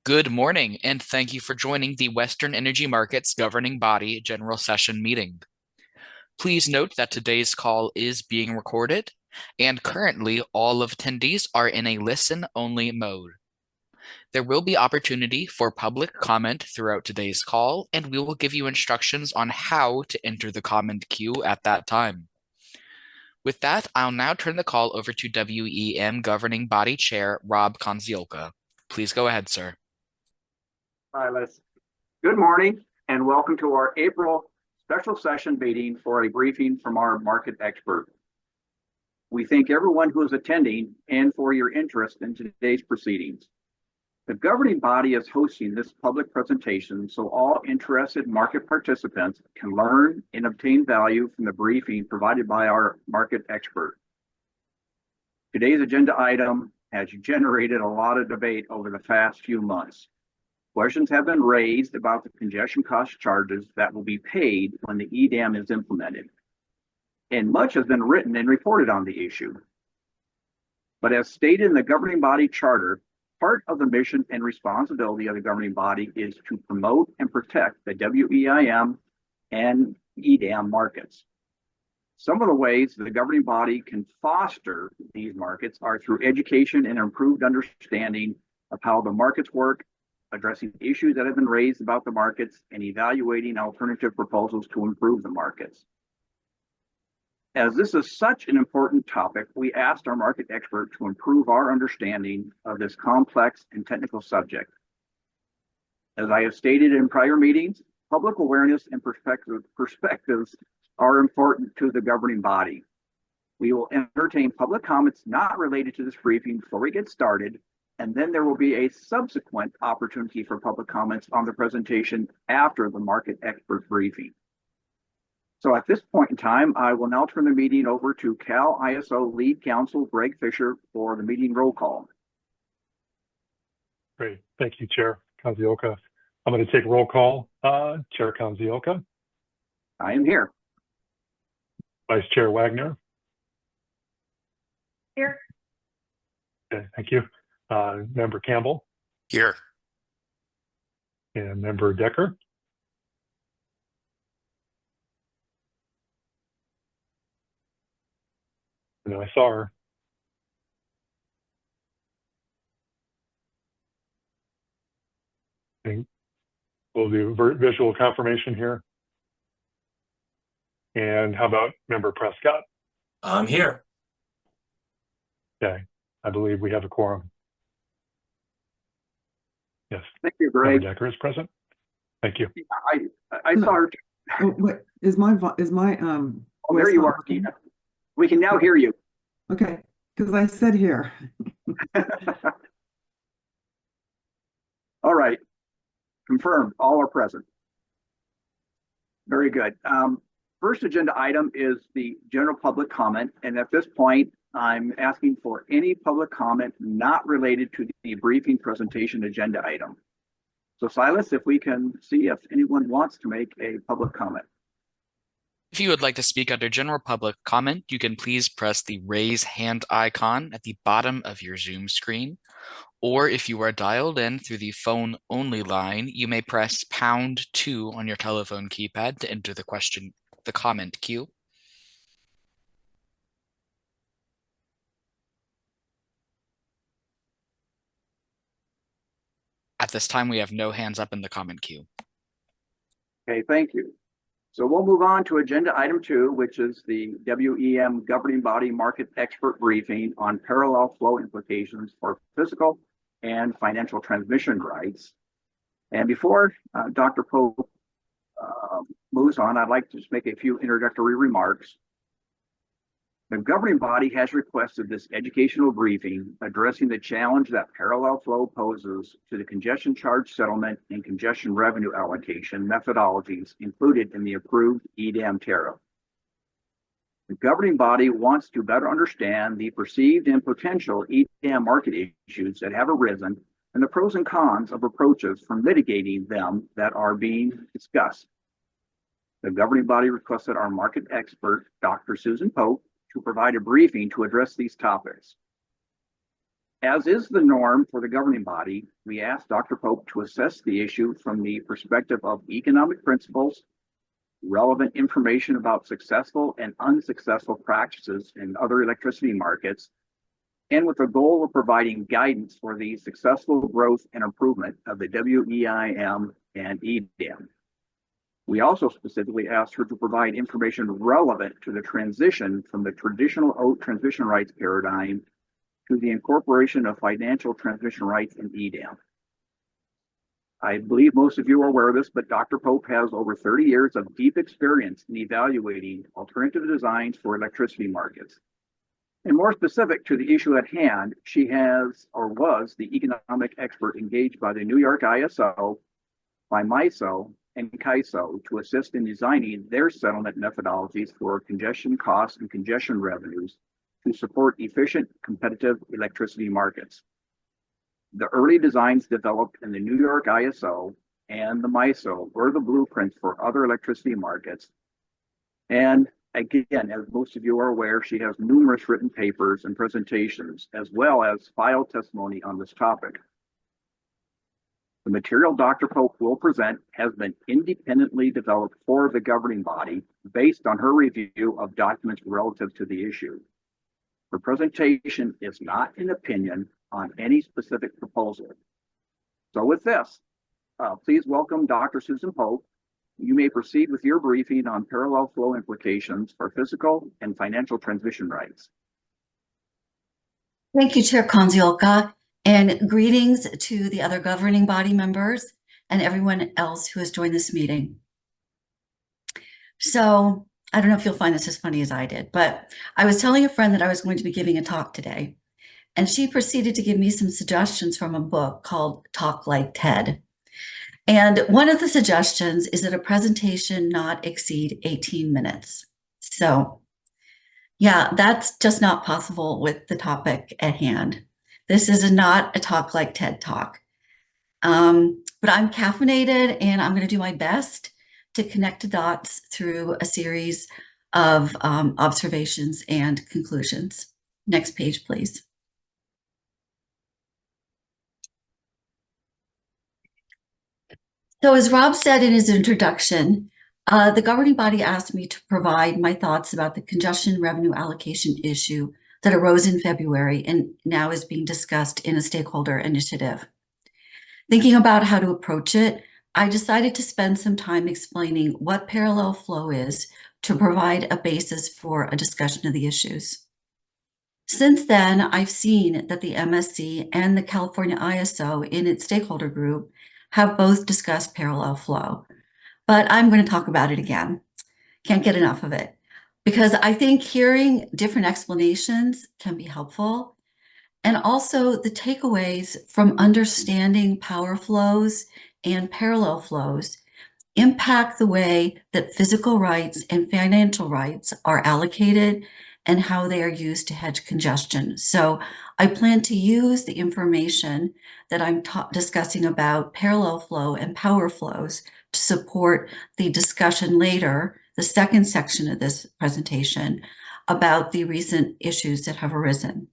Good morning, and thank you for joining the Western Energy Markets Governing Body General Session meeting. Please note that today's call is being recorded, and currently all of attendees are in a listen-only mode. There will be opportunity for public comment throughout today's call, and we will give you instructions on how to enter the comment queue at that time. With that, I'll now turn the call over to WEM Governing Body Chair Rob Konziolka. Please go ahead, sir. Silas. Good morning and welcome to our April special session meeting for a briefing from our market expert. We thank everyone who is attending and for your interest in today's proceedings. The governing body is hosting this public presentation so all interested market participants can learn and obtain value from the briefing provided by our market expert. Today's agenda item has generated a lot of debate over the past few months. Questions have been raised about the congestion cost charges that will be paid when the EDAM is implemented. And much has been written and reported on the issue. But as stated in the governing body charter, part of the mission and responsibility of the governing body is to promote and protect the WEIM and EDAM markets. Some of the ways the governing body can foster these markets are through education and improved understanding of how the markets work, addressing issues that have been raised about the markets, and evaluating alternative proposals to improve the markets. As this is such an important topic, we asked our market expert to improve our understanding of this complex and technical subject. As I have stated in prior meetings, public awareness and perspectives are important to the governing body. We will entertain public comments not related to this briefing before we get started, and then there will be a subsequent opportunity for public comments on the presentation after the market expert briefing. So at this point in time, I will now turn the meeting over to Cal ISO Lead Counsel Greg Fisher for the meeting roll call. Great. Thank you, Chair Konziolka. I'm going to take roll call. Chair Konziolka. I am here. Vice Chair Wagner. Here. Okay, thank you. Member Campbell. Here. And Member Decker. And I saw her. And we'll do visual confirmation here. And how about Member Prescott? I'm here. Okay, I believe we have a quorum. Yes. Thank you, Greg. Member Decker is present. Thank you. I saw her. Oh, wait, is my Oh, there you are, Tina. We can now hear you. Okay, because I said here. All right. Confirmed. All are present. Very good. First agenda item is the general public comment. And at this point, I'm asking for any public comment not related to the briefing presentation agenda item. So Silas, if we can see if anyone wants to make a public comment. If you would like to speak under general public comment, you can please press the raise hand icon at the bottom of your Zoom screen. Or if you are dialed in through the phone only line, you may press #2 on your telephone keypad to enter the comment queue. At this time, we have no hands up in the comment queue. Okay, thank you. So we'll move on to agenda item 2, which is the WEM governing body market expert briefing on parallel flow implications for physical and financial transmission rights. And before Dr. Pope moves on, I'd like to just make a few introductory remarks. The governing body has requested this educational briefing addressing the challenge that parallel flow poses to the congestion charge settlement and congestion revenue allocation methodologies included in the approved EDAM tariff. The governing body wants to better understand the perceived and potential EDAM market issues that have arisen and the pros and cons of approaches for mitigating them that are being discussed. The governing body requested our market expert, Dr. Susan Pope, to provide a briefing to address these topics. As is the norm for the governing body, we asked Dr. Pope to assess the issue from the perspective of economic principles, relevant information about successful and unsuccessful practices in other electricity markets, and with the goal of providing guidance for the successful growth and improvement of the WEIM and EDAM. We also specifically asked her to provide information relevant to the transition from the traditional oat transmission rights paradigm to the incorporation of financial transmission rights in EDAM. I believe most of you are aware of this, but Dr. Pope has over 30 years of deep experience in evaluating alternative designs for electricity markets. And more specific to the issue at hand, she has or was the economic expert engaged by the New York ISO, by MISO, and CAISO to assist in designing their settlement methodologies for congestion costs and congestion revenues to support efficient, competitive electricity markets. The early designs developed in the New York ISO and the MISO were the blueprints for other electricity markets. And again, as most of you are aware, she has numerous written papers and presentations, as well as filed testimony on this topic. The material Dr. Pope will present has been independently developed for the governing body based on her review of documents relative to the issue. Her presentation is not an opinion on any specific proposal. So with this, please welcome Dr. Susan Pope. You may proceed with your briefing on parallel flow implications for physical and financial transmission rights. Thank you, Chair Konziolka, and greetings to the other governing body members and everyone else who has joined this meeting. So I don't know if you'll find this as funny as I did, but I was telling a friend that I was going to be giving a talk today, and she proceeded to give me some suggestions from a book called Talk Like TED. And one of the suggestions is that a presentation not exceed 18 minutes. So yeah, that's just not possible with the topic at hand. This is not a talk like TED Talk. But I'm caffeinated and I'm going to do my best to connect the dots through a series of observations and conclusions. Next page, please. So as Rob said in his introduction, the governing body asked me to provide my thoughts about the congestion revenue allocation issue that arose in February and now is being discussed in a stakeholder initiative. Thinking about how to approach it, I decided to spend some time explaining what parallel flow is to provide a basis for a discussion of the issues. Since then, I've seen that the MSC and the California ISO in its stakeholder group have both discussed parallel flow, but I'm going to talk about it again. Can't get enough of it because I think hearing different explanations can be helpful. And also the takeaways from understanding power flows and parallel flows impact the way that physical rights and financial rights are allocated and how they are used to hedge congestion. So I plan to use the information that I'm discussing about parallel flow and power flows to support the discussion later, the second section of this presentation, about the recent issues that have arisen.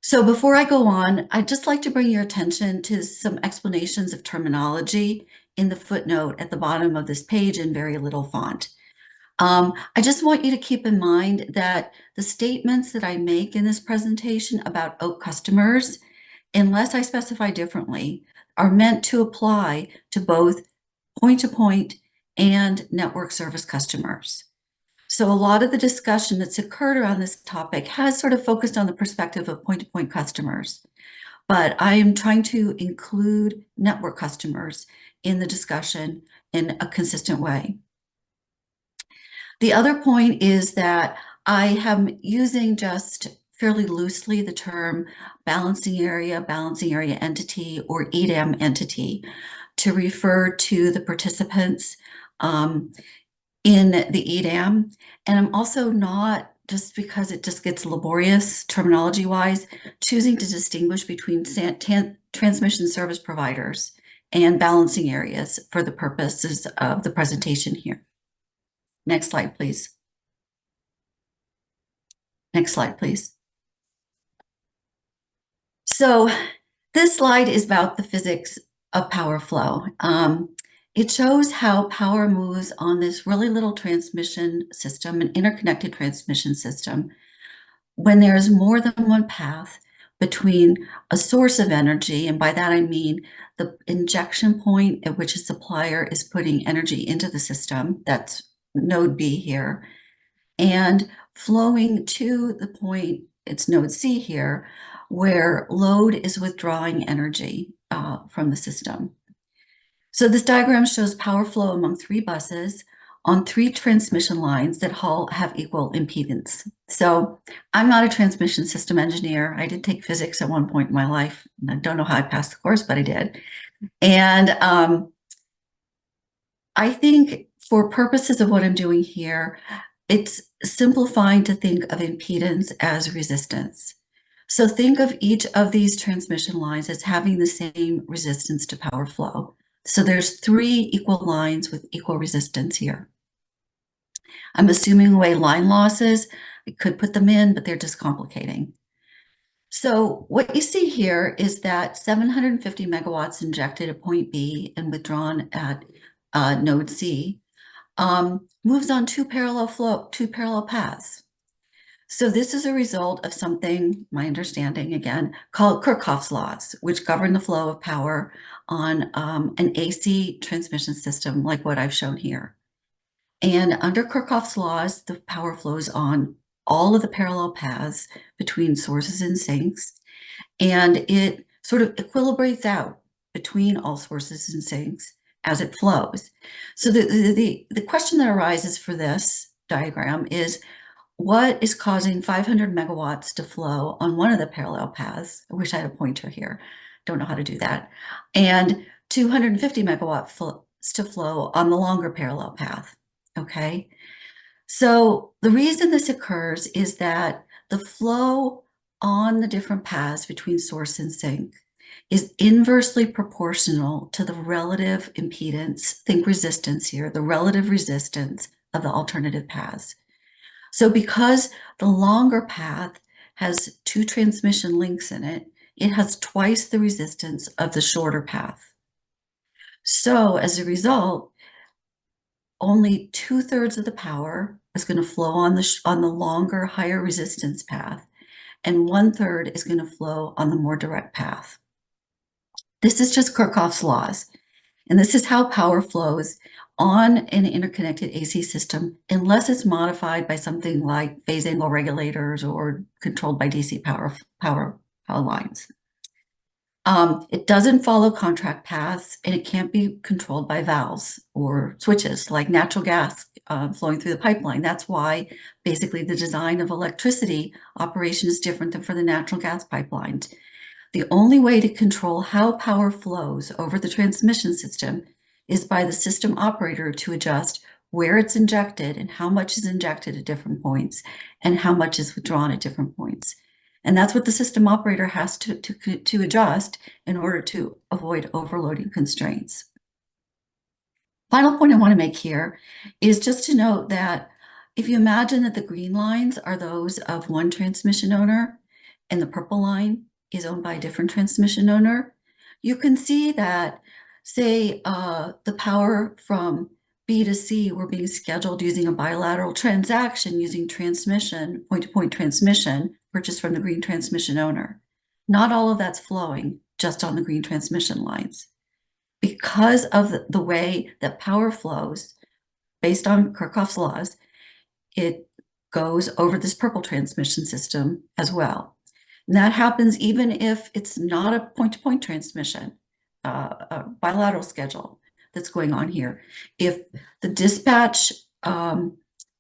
So before I go on, I'd just like to bring your attention to some explanations of terminology in the footnote at the bottom of this page in very little font. I just want you to keep in mind that the statements that I make in this presentation about OAK customers, unless I specify differently, are meant to apply to both point-to-point and network service customers. So a lot of the discussion that's occurred around this topic has sort of focused on the perspective of point-to-point customers, but I am trying to include network customers in the discussion in a consistent way. The other point is that I am using just fairly loosely the term balancing area entity, or EDAM entity to refer to the participants in the EDAM. And I'm also not, just because it just gets laborious terminology-wise, choosing to distinguish between transmission service providers and balancing areas for the purposes of the presentation here. Next slide, please. Next slide, please. So this slide is about the physics of power flow. It shows how power moves on this really little transmission system, an interconnected transmission system, when there is more than one path between a source of energy, and by that I mean the injection point at which a supplier is putting energy into the system, that's node B here, and flowing to the point, it's node C here, where load is withdrawing energy from the system. So this diagram shows power flow among 3 buses on 3 transmission lines that all have equal impedance. So I'm not a transmission system engineer. I did take physics at one point in my life. I don't know how I passed the course, but I did. And I think for purposes of what I'm doing here, it's simplifying to think of impedance as resistance. So think of each of these transmission lines as having the same resistance to power flow. So there's 3 equal lines with equal resistance here. I'm assuming away line losses. I could put them in, but they're just complicating. So what you see here is that 750 megawatts injected at point B and withdrawn at node C moves on 2 parallel paths. So this is a result of something, my understanding again, called Kirchhoff's laws, which govern the flow of power on an AC transmission system like what I've shown here. And under Kirchhoff's laws, the power flows on all of the parallel paths between sources and sinks, and it sort of equilibrates out between all sources and sinks as it flows. So the question that arises for this diagram is, what is causing 500 megawatts to flow on one of the parallel paths? I wish I had a pointer here. Don't know how to do that. And 250 megawatts to flow on the longer parallel path. Okay. So the reason this occurs is that the flow on the different paths between source and sink is inversely proportional to the relative impedance, think resistance here, the relative resistance of the alternative paths. So because the longer path has 2 transmission links in it, it has twice the resistance of the shorter path. So as a result, only 2/3 of the power is going to flow on the longer, higher resistance path, and 1/3 is going to flow on the more direct path. This is just Kirchhoff's laws, and this is how power flows on an interconnected AC system, unless it's modified by something like phase angle regulators or controlled by DC power lines. It doesn't follow contract paths, and it can't be controlled by valves or switches like natural gas flowing through the pipeline. That's why basically the design of electricity operation is different than for the natural gas pipelines. The only way to control how power flows over the transmission system is by the system operator to adjust where it's injected and how much is injected at different points and how much is withdrawn at different points. And that's what the system operator has to adjust in order to avoid overloading constraints. Final point I want to make here is just to note that if you imagine that the green lines are those of one transmission owner and the purple line is owned by a different transmission owner, you can see that, say, the power from B to C were being scheduled using a bilateral transaction using transmission, point-to-point transmission, purchased from the green transmission owner. Not all of that's flowing just on the green transmission lines. Because of the way that power flows, based on Kirchhoff's laws, it goes over this purple transmission system as well. And that happens even if it's not a point-to-point transmission, a bilateral schedule that's going on here. If the dispatch,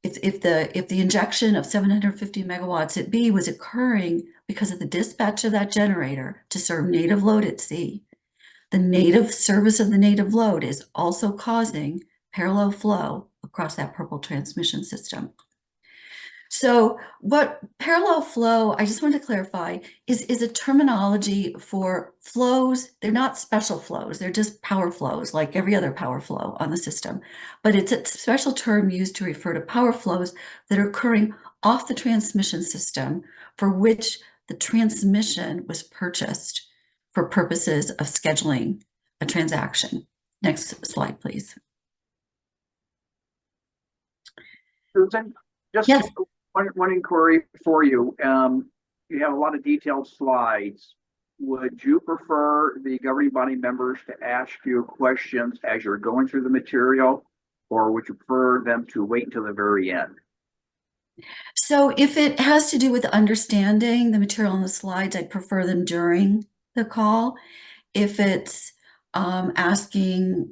if the injection of 750 megawatts at B was occurring because of the dispatch of that generator to serve native load at C, the native service of the native load is also causing parallel flow across that purple transmission system. So what parallel flow, I just want to clarify, is a terminology for flows. They're not special flows. They're just power flows like every other power flow on the system. But it's a special term used to refer to power flows that are occurring off the transmission system for which the transmission was purchased for purposes of scheduling a transaction. Next slide, please. Susan, just Yes. one inquiry for you. You have a lot of detailed slides. Would you prefer the governing body members to ask you questions as you're going through the material, or would you prefer them to wait until the very end? So if it has to do with understanding the material on the slides, I'd prefer them during the call. If it's asking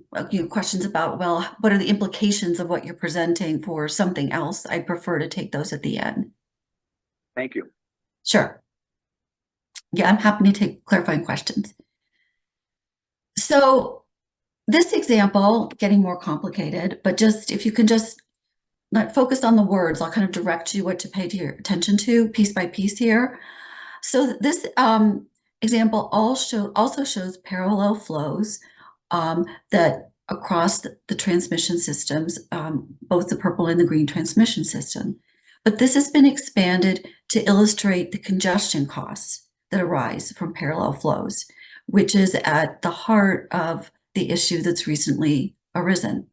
questions about, well, what are the implications of what you're presenting for something else, I'd prefer to take those at the end. Thank you. Sure. Yeah, I'm happy to take clarifying questions. So this example, getting more complicated, but just if you can just not focus on the words, I'll kind of direct you what to pay your attention to piece by piece here. So this example also shows parallel flows that across the transmission systems, both the purple and the green transmission system. But this has been expanded to illustrate the congestion costs that arise from parallel flows, which is at the heart of the issue that's recently arisen.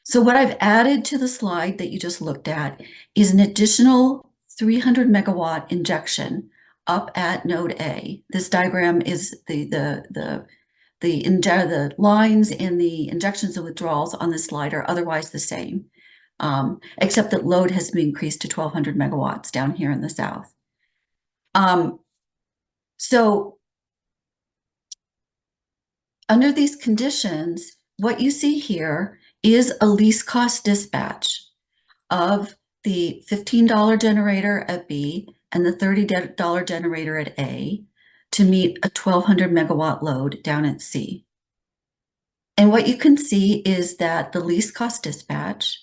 So what I've added to the slide that you just looked at is an additional 300 megawatt injection up at node A. This diagram is the lines and the injections and withdrawals on this slide are otherwise the same, except that load has been increased to 1200 megawatts down here in the south. So under these conditions, what you see here is a least cost dispatch of the $15 generator at B and the $30 generator at A to meet a 1200 megawatt load down at C. And what you can see is that the least cost dispatch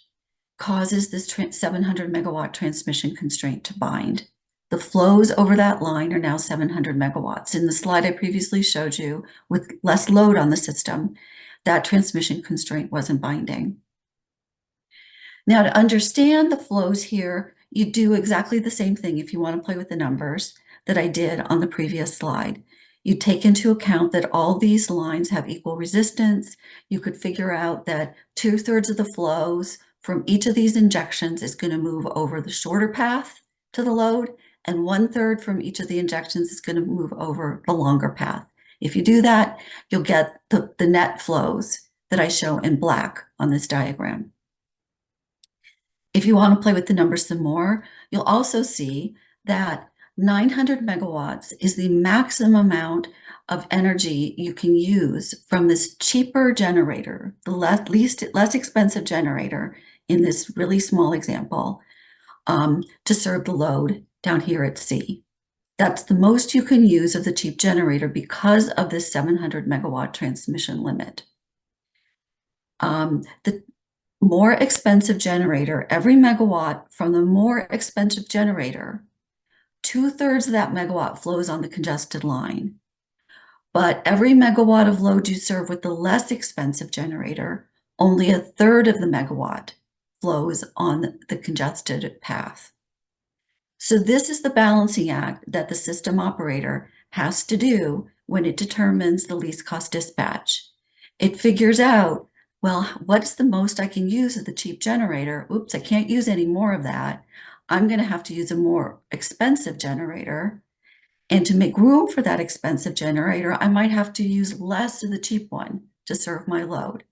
causes this 700 megawatt transmission constraint to bind. The flows over that line are now 700 megawatts. In the slide I previously showed you, with less load on the system, that transmission constraint wasn't binding. Now, to understand the flows here, you do exactly the same thing if you want to play with the numbers that I did on the previous slide. You take into account that all these lines have equal resistance. You could figure out that 2/3 of the flows from each of these injections is going to move over the shorter path to the load, and 1/3 from each of the injections is going to move over the longer path. If you do that, you'll get the net flows that I show in black on this diagram. If you want to play with the numbers some more, you'll also see that 900 megawatts is the maximum amount of energy you can use from this cheaper generator, the less expensive generator in this really small example, to serve the load down here at C. That's the most you can use of the cheap generator because of this 700 megawatt transmission limit. The more expensive generator, every megawatt from the more expensive generator, 2/3 of that megawatt flows on the congested line. But every megawatt of load you serve with the less expensive generator, only 1/3 of the megawatt flows on the congested path. So this is the balancing act that the system operator has to do when it determines the least cost dispatch. It figures out, well, what's the most I can use of the cheap generator? Oops, I can't use any more of that. I'm going to have to use a more expensive generator. And to make room for that expensive generator, I might have to use less of the cheap one to serve my load.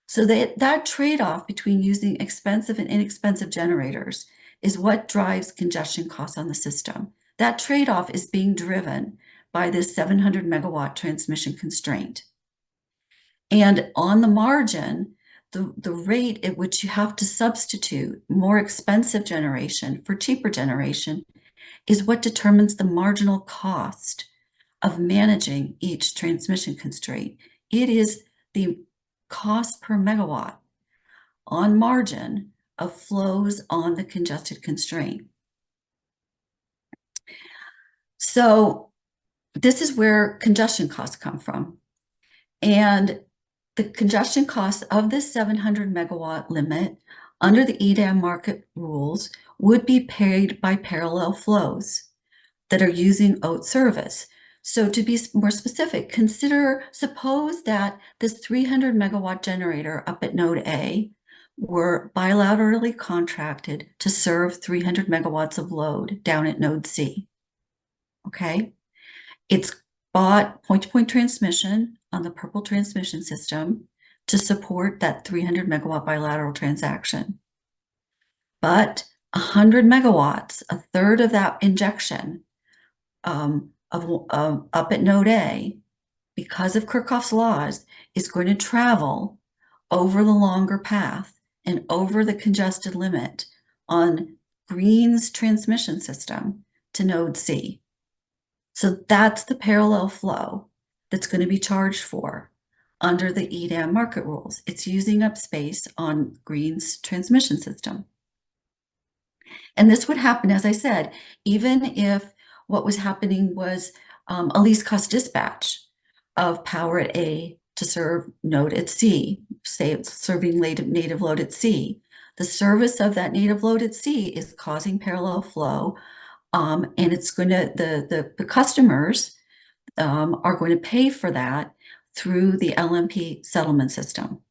So that trade-off between using expensive and inexpensive generators is what drives congestion costs on the system. That trade-off is being driven by this 700 megawatt transmission constraint. And on the margin, the rate at which you have to substitute more expensive generation for cheaper generation is what determines the marginal cost of managing each transmission constraint. It is the cost per megawatt on margin of flows on the congested constraint. So this is where congestion costs come from. And the congestion cost of this 700 megawatt limit under the EDAM market rules would be paid by parallel flows. that are using OAT service. So to be more specific, suppose that this 300 megawatt generator up at node A were bilaterally contracted to serve 300 megawatts of load down at node C. Okay. It's bought point-to-point transmission on the purple transmission system to support that 300 megawatt bilateral transaction. But 100 megawatts, a third of that injection up at node A, because of Kirchhoff's laws, is going to travel over the longer path and over the congested limit on Green's transmission system to node C. So that's the parallel flow that's going to be charged for under the EDAM market rules. It's using up space on Green's transmission system. And this would happen, as I said, even if what was happening was a least cost dispatch of power at A to serve node at C, say it's serving native load at C. The service of that native load at C is causing parallel flow, and it's going to, the customers are going to pay for that through the LMP settlement system.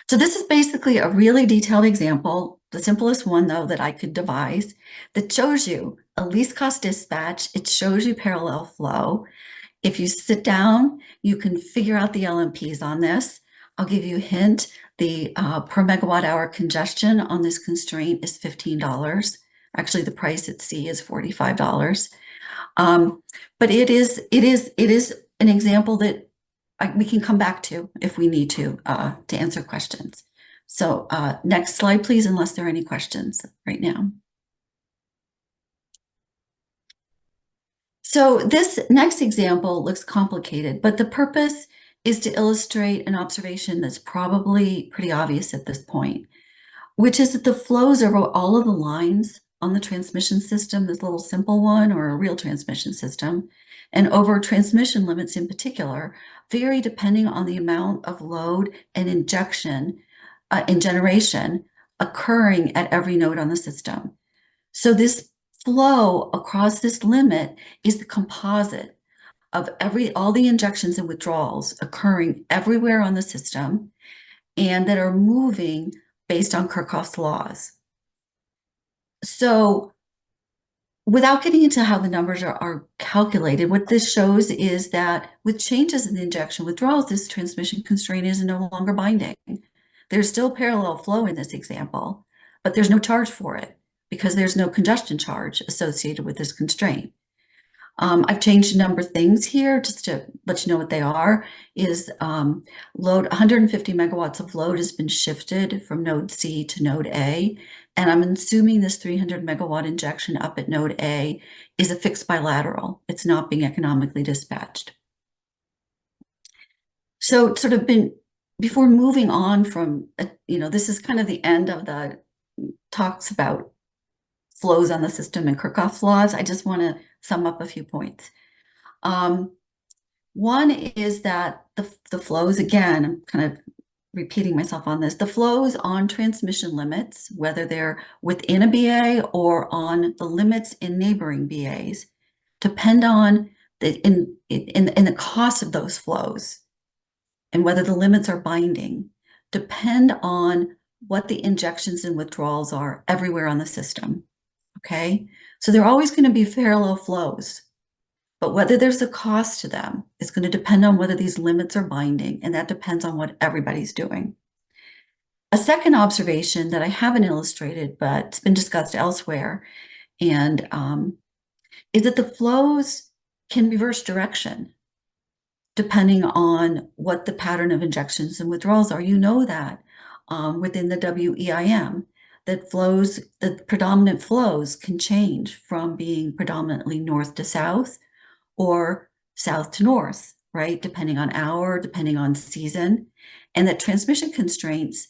So this is basically a really detailed example, the simplest one though that I could devise, that shows you a least cost dispatch. It shows you parallel flow. If you sit down, you can figure out the LMPs on this. I'll give you a hint. The per megawatt hour congestion on this constraint is $15. Actually, the price at C is $45. But it is an example that we can come back to if we need to answer questions. So next slide, please, unless there are any questions right now. So this next example looks complicated, but the purpose is to illustrate an observation that's probably pretty obvious at this point, which is that the flows over all of the lines on the transmission system, this little simple one or a real transmission system, and over transmission limits in particular, vary depending on the amount of load and injection in generation occurring at every node on the system. So this flow across this limit is the composite of all the injections and withdrawals occurring everywhere on the system and that are moving based on Kirchhoff's laws. So without getting into how the numbers are calculated, what this shows is that with changes in the injection withdrawals, this transmission constraint is no longer binding. There's still parallel flow in this example, but there's no charge for it because there's no congestion charge associated with this constraint. I've changed a number of things here just to let you know what they are. Load 150 megawatts of load has been shifted from node C to node A, and I'm assuming this 300 megawatt injection up at node A is a fixed bilateral. It's not being economically dispatched. So before moving on from, this is kind of the end of the talks about flows on the system and Kirchhoff's laws. I just want to sum up a few points. One is that the flows, again, I'm kind of repeating myself on this, the flows on transmission limits, whether they're within a BA or on the limits in neighboring BAs, depend on in the cost of those flows and whether the limits are binding, depend on what the injections and withdrawals are everywhere on the system. Okay, so they're always going to be parallel flows, but whether there's a cost to them is going to depend on whether these limits are binding, and that depends on what everybody's doing. A second observation that I haven't illustrated, but it's been discussed elsewhere, and is that the flows can reverse direction depending on what the pattern of injections and withdrawals are. You know that within the WEIM, that the predominant flows can change from being predominantly north to south or south to north, right? Depending on hour, depending on season, and that transmission constraints,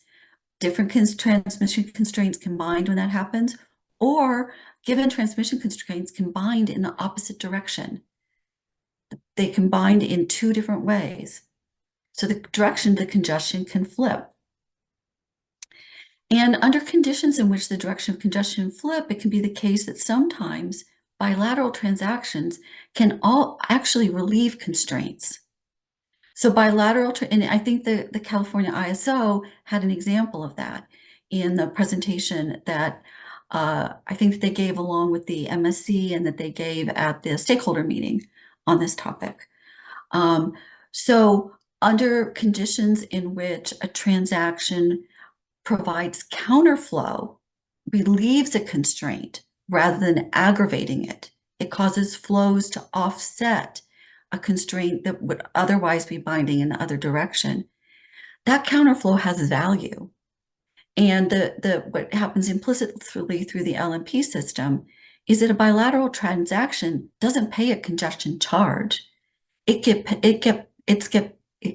different transmission constraints combined when that happens, or given transmission constraints combined in the opposite direction. They combined in two different ways. So the direction of the congestion can flip. And under conditions in which the direction of congestion flip, it can be the case that sometimes bilateral transactions can all actually relieve constraints. So bilateral, and I think the California ISO had an example of that in the presentation that I think that they gave along with the MSC and that they gave at the stakeholder meeting on this topic. So under conditions in which a transaction provides counterflow, relieves a constraint rather than aggravating it. It causes flows to offset a constraint that would otherwise be binding in the other direction. That counterflow has value. And what happens implicitly through the LNP system is that a bilateral transaction doesn't pay a congestion charge. It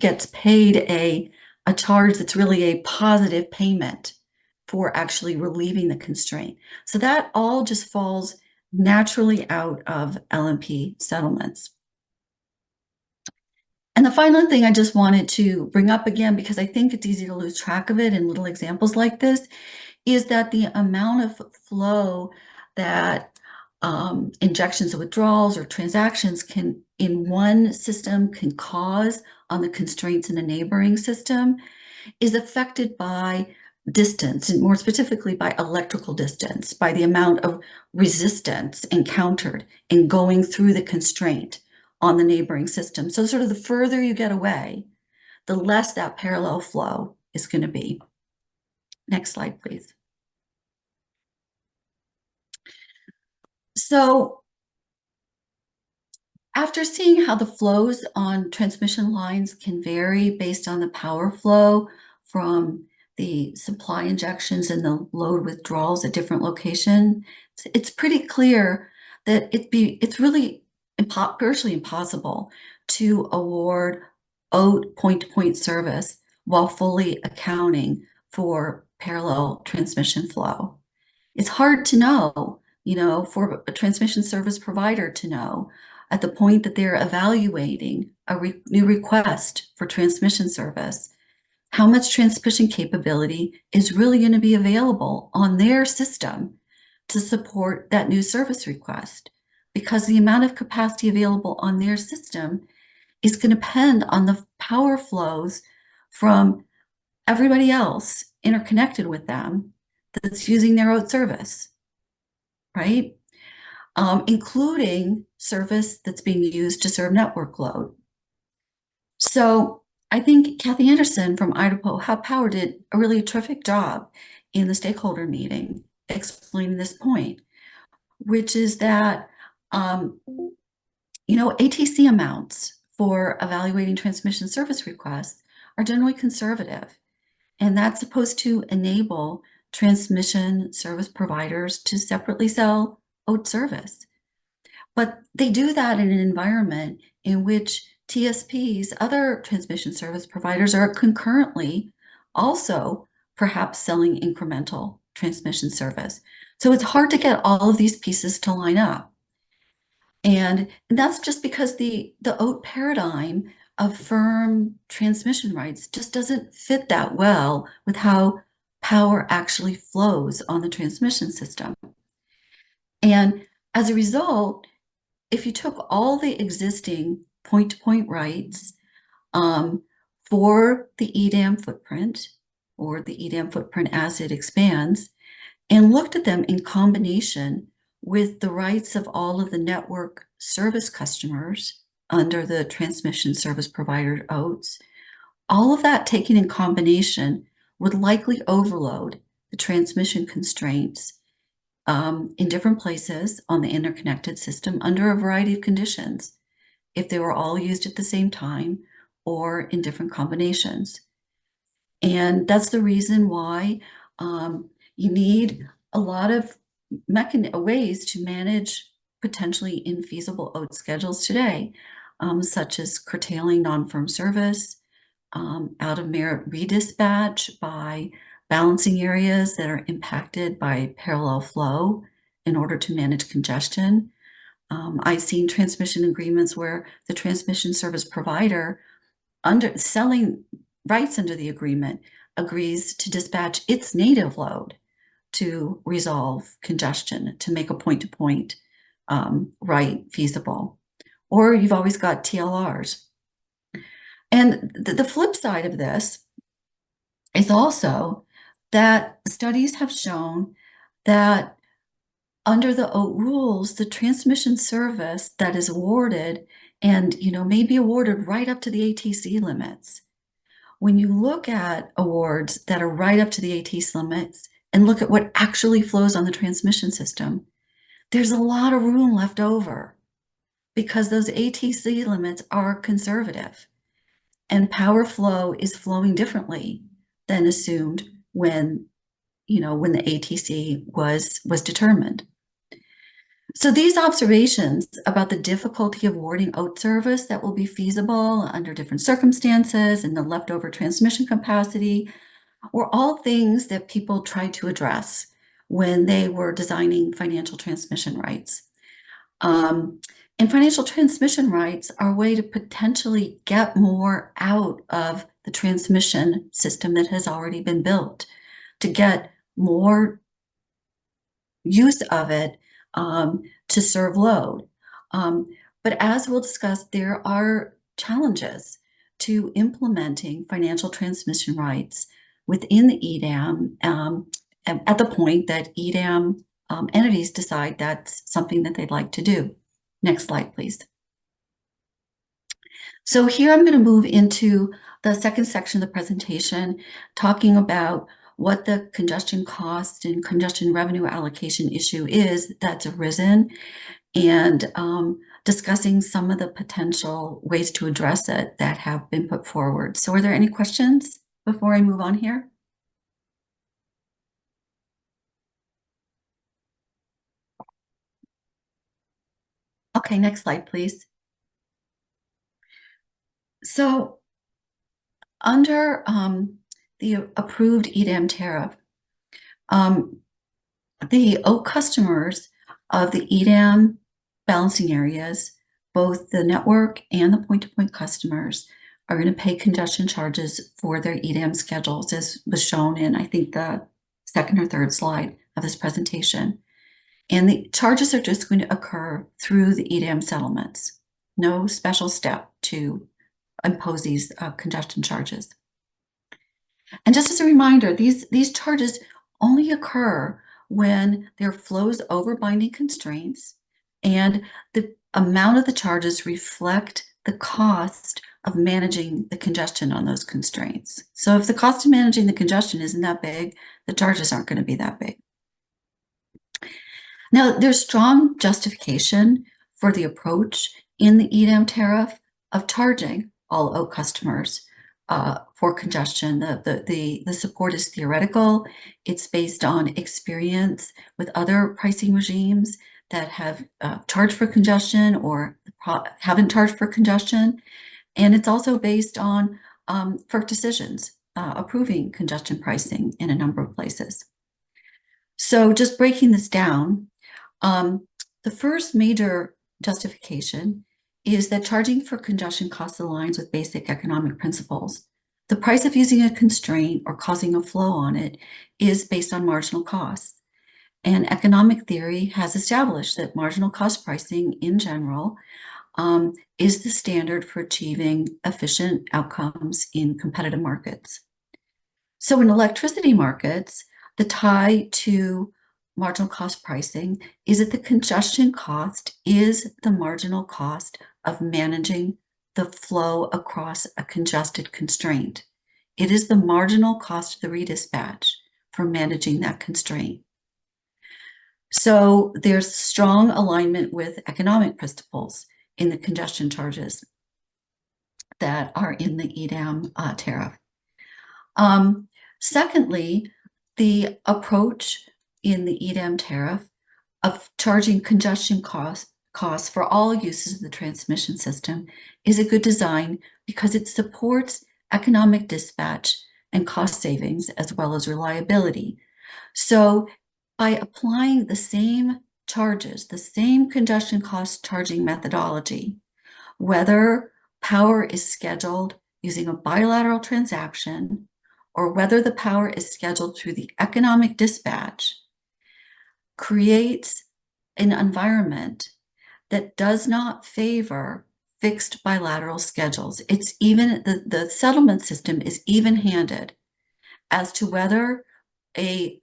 gets paid a charge that's really a positive payment for actually relieving the constraint. So that all just falls naturally out of LNP settlements. And the final thing I just wanted to bring up again, because I think it's easy to lose track of it in little examples like this, is that the amount of flow that injections or withdrawals or transactions can in one system can cause on the constraints in a neighboring system is affected by distance, and more specifically by electrical distance, by the amount of resistance encountered in going through the constraint on the neighboring system. So sort of the further you get away, the less that parallel flow is going to be. Next slide, please. So after seeing how the flows on transmission lines can vary based on the power flow from the supply injections and the load withdrawals at different locations, it's pretty clear that it's really virtually impossible to award OAT point-to-point service while fully accounting for parallel transmission flow. It's hard to know, for a transmission service provider to know at the point that they're evaluating a new request for transmission service, how much transmission capability is really going to be available on their system to support that new service request. Because the amount of capacity available on their system is going to depend on the power flows from everybody else interconnected with them that's using their own service, right? Including service that's being used to serve network load. So I think Kathy Anderson from Idaho Power did a really terrific job in the stakeholder meeting explaining this point, which is that, ATC amounts for evaluating transmission service requests are generally conservative, and that's supposed to enable transmission service providers to separately sell OAT service. But they do that in an environment in which TSPs, other transmission service providers, are concurrently also perhaps selling incremental transmission service. So it's hard to get all of these pieces to line up. And that's just because the OAT paradigm of firm transmission rights just doesn't fit that well with how power actually flows on the transmission system. And as a result, if you took all the existing point-to-point rights for the EDAM footprint or the EDAM footprint as it expands and looked at them in combination with the rights of all of the network service customers under the transmission service provider OATs, all of that taken in combination would likely overload the transmission constraints in different places on the interconnected system under a variety of conditions, if they were all used at the same time or in different combinations. And that's the reason why you need a lot of ways to manage potentially infeasible OAT schedules today, such as curtailing non-firm service, out of merit redispatch by balancing areas that are impacted by parallel flow in order to manage congestion. I've seen transmission agreements where the transmission service provider, under selling rights under the agreement, agrees to dispatch its native load to resolve congestion, to make a point-to-point right feasible. Or you've always got TLRs. And the flip side of this is also that studies have shown that under the OAT rules, the transmission service that is awarded and may be awarded right up to the ATC limits. When you look at awards that are right up to the ATC limits and look at what actually flows on the transmission system, there's a lot of room left over because those ATC limits are conservative and power flow is flowing differently than assumed when the ATC was determined. So these observations about the difficulty of awarding OAT service that will be feasible under different circumstances and the leftover transmission capacity were all things that people tried to address when they were designing financial transmission rights. And financial transmission rights are a way to potentially get more out of the transmission system that has already been built, to get more use of it to serve load. But as we'll discuss, there are challenges to implementing financial transmission rights within the EDAM at the point that EDAM entities decide that's something that they'd like to do. Next slide, please. So here I'm going to move into the second section of the presentation, talking about what the congestion cost and congestion revenue allocation issue is that's arisen, and discussing some of the potential ways to address it that have been put forward. So are there any questions before I move on here? Okay, next slide, please. So under the approved EDAM tariff, the OAT customers of the EDAM balancing areas, both the network and the point-to-point customers, are going to pay congestion charges for their EDAM schedules, as was shown in, I think, the second or third slide of this presentation. And the charges are just going to occur through the EDAM settlements. No special step to impose these congestion charges. And just as a reminder, these charges only occur when there are flows over binding constraints and the amount of the charges reflect the cost of managing the congestion on those constraints. So if the cost of managing the congestion isn't that big, the charges aren't going to be that big. Now, there's strong justification for the approach in the EDAM tariff of charging all OAT customers for congestion. The support is theoretical. It's based on experience with other pricing regimes that have charged for congestion or haven't charged for congestion. And it's also based on FERC decisions approving congestion pricing in a number of places. So just breaking this down, the first major justification is that charging for congestion costs aligns with basic economic principles. The price of using a constraint or causing a flow on it is based on marginal costs. And economic theory has established that marginal cost pricing in general is the standard for achieving efficient outcomes in competitive markets. So in electricity markets, the tie to marginal cost pricing is that the congestion cost is the marginal cost of managing the flow across a congested constraint. It is the marginal cost of the redispatch for managing that constraint. So there's strong alignment with economic principles in the congestion charges that are in the EDAM tariff. Secondly, the approach in the EDAM tariff of charging congestion costs for all uses of the transmission system is a good design because it supports economic dispatch and cost savings as well as reliability. So by applying the same charges, the same congestion cost charging methodology, whether power is scheduled using a bilateral transaction or whether the power is scheduled through the economic dispatch, creates an environment that does not favor fixed bilateral schedules. It's even the settlement system is even-handed as to whether a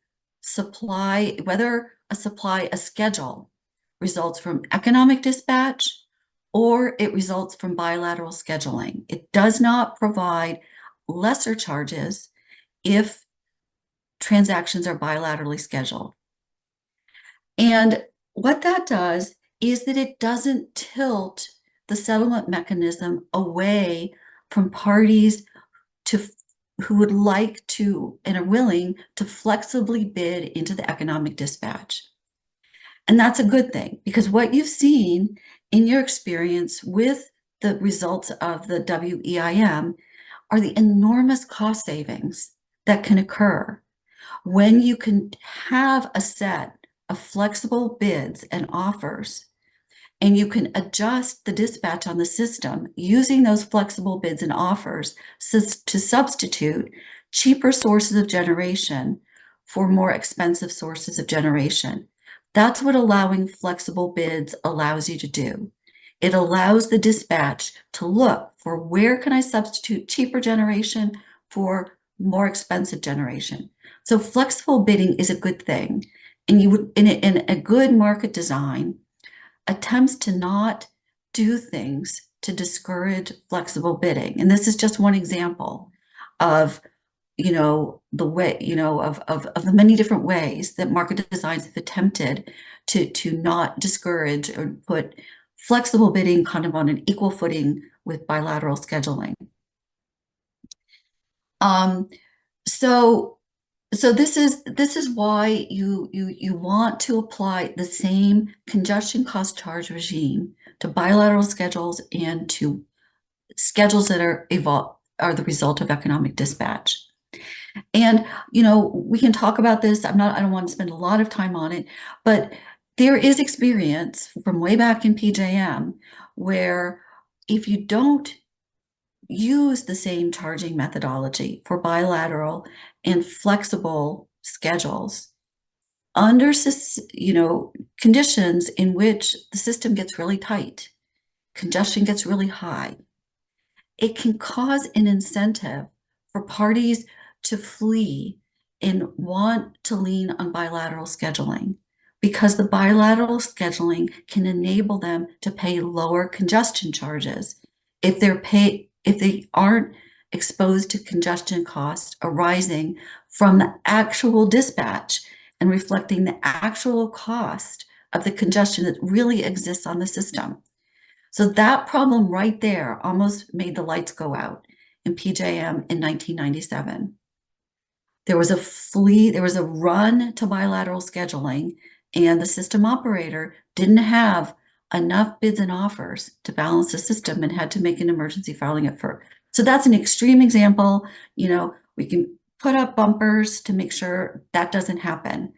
a schedule results from economic dispatch or it results from bilateral scheduling. It does not provide lesser charges if transactions are bilaterally scheduled. And what that does is that it doesn't tilt the settlement mechanism away from parties to who would like to and are willing to flexibly bid into the economic dispatch. And that's a good thing, because what you've seen in your experience with the results of the WEIM are the enormous cost savings that can occur when you can have a set of flexible bids and offers, and you can adjust the dispatch on the system using those flexible bids and offers to substitute cheaper sources of generation for more expensive sources of generation. That's what allowing flexible bids allows you to do. It allows the dispatch to look for where can I substitute cheaper generation for more expensive generation. So flexible bidding is a good thing. And you would, in a good market design, attempts to not do things to discourage flexible bidding. And this is just one example of, the way, of the many different ways that market designs have attempted to not discourage or put flexible bidding kind of on an equal footing with bilateral scheduling. So this is why you want to apply the same congestion cost charge regime to bilateral schedules and to schedules that are the result of economic dispatch. And we can talk about this. I don't want to spend a lot of time on it, but there is experience from way back in PJM where if you don't use the same charging methodology for bilateral and flexible schedules under conditions in which the system gets really tight, congestion gets really high, it can cause an incentive for parties to flee and want to lean on bilateral scheduling, because the bilateral scheduling can enable them to pay lower congestion charges if they aren't exposed to congestion costs arising from the actual dispatch and reflecting the actual cost of the congestion that really exists on the system. So that problem right there almost made the lights go out in PJM in 1997. There was a run to bilateral scheduling, and the system operator didn't have enough bids and offers to balance the system and had to make an emergency filing at FERC. So that's an extreme example. We can put up bumpers to make sure that doesn't happen.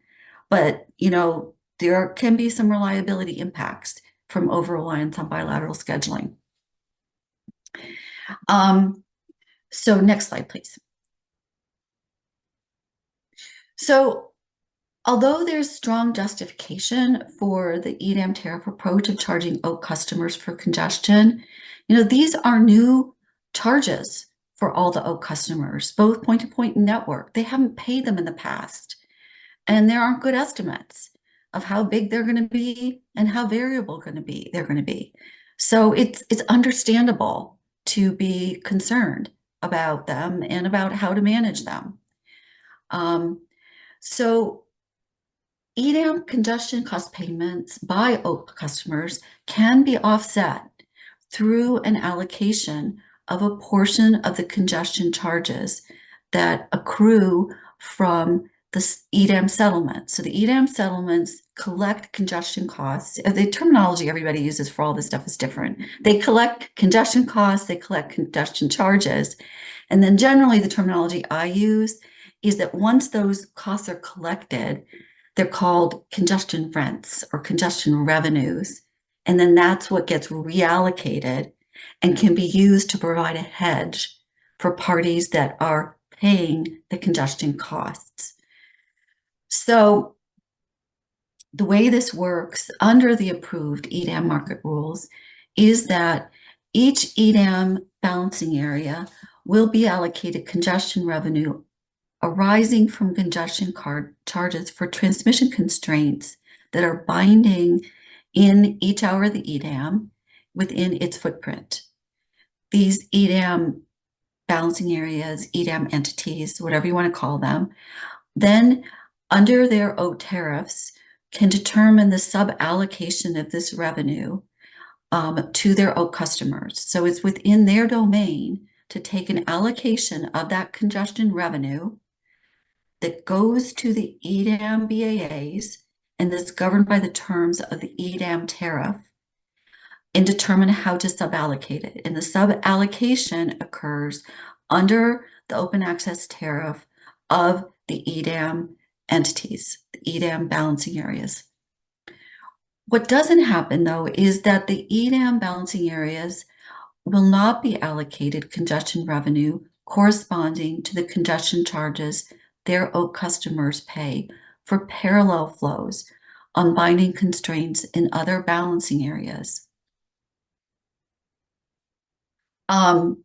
But, there can be some reliability impacts from over-reliance on bilateral scheduling. So next slide, please. So although there's strong justification for the EDAM tariff approach of charging OAK customers for congestion, these are new charges for all the OAK customers, both point-to-point and network. They haven't paid them in the past, and there aren't good estimates of how big they're going to be and how variable they're going to be. So it's understandable to be concerned about them and about how to manage them. So EDAM congestion cost payments by OAK customers can be offset through an allocation of a portion of the congestion charges that accrue from the EDAM settlement. So the EDAM settlements collect congestion costs. The terminology everybody uses for all this stuff is different. They collect congestion costs, they collect congestion charges. And then generally the terminology I use is that once those costs are collected, they're called congestion rents or congestion revenues. And then that's what gets reallocated and can be used to provide a hedge for parties that are paying the congestion costs. So the way this works under the approved EDAM market rules is that each EDAM balancing area will be allocated congestion revenue arising from congestion card charges for transmission constraints that are binding in each hour of the EDAM within its footprint. These EDAM balancing areas, EDAM entities, whatever you want to call them, then under their OAT tariffs can determine the sub-allocation of this revenue to their OAT customers. So it's within their domain to take an allocation of that congestion revenue that goes to the EDAM BAAs and that's governed by the terms of the EDAM tariff and determine how to sub-allocate it. And the sub-allocation occurs under the open access tariff of the EDAM entities, the EDAM balancing areas. What doesn't happen, though, is that the EDAM balancing areas will not be allocated congestion revenue corresponding to the congestion charges their OAT customers pay for parallel flows on binding constraints in other balancing areas. So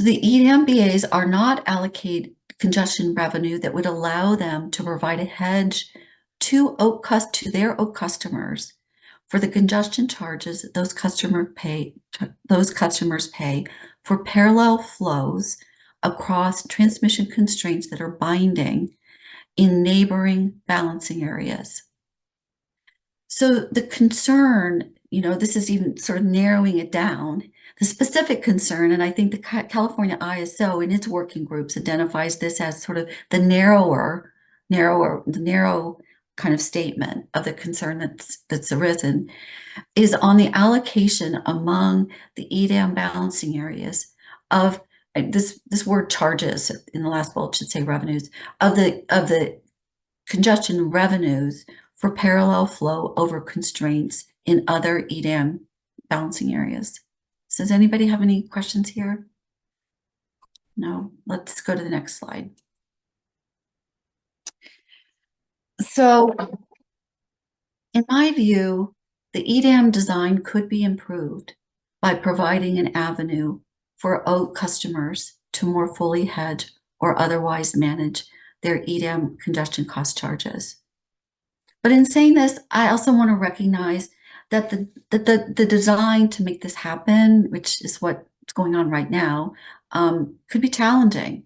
the EDAM BAs are not allocated congestion revenue that would allow them to provide a hedge to their OAT customers for the congestion charges those customers pay for parallel flows across transmission constraints that are binding in neighboring balancing areas. So the concern, this is even sort of narrowing it down. The specific concern, and I think the California ISO in its working groups identifies this as sort of the narrow kind of statement of the concern that's arisen, is on the allocation among the EDAM balancing areas of this word charges in the last bullet should say revenues of the congestion revenues for parallel flow over constraints in other EDAM balancing areas. So does anybody have any questions here? No, let's go to the next slide. So in my view, the EDAM design could be improved by providing an avenue for OAT customers to more fully hedge or otherwise manage their EDAM congestion cost charges. But in saying this, I also want to recognize that the design to make this happen, which is what's going on right now, could be challenging.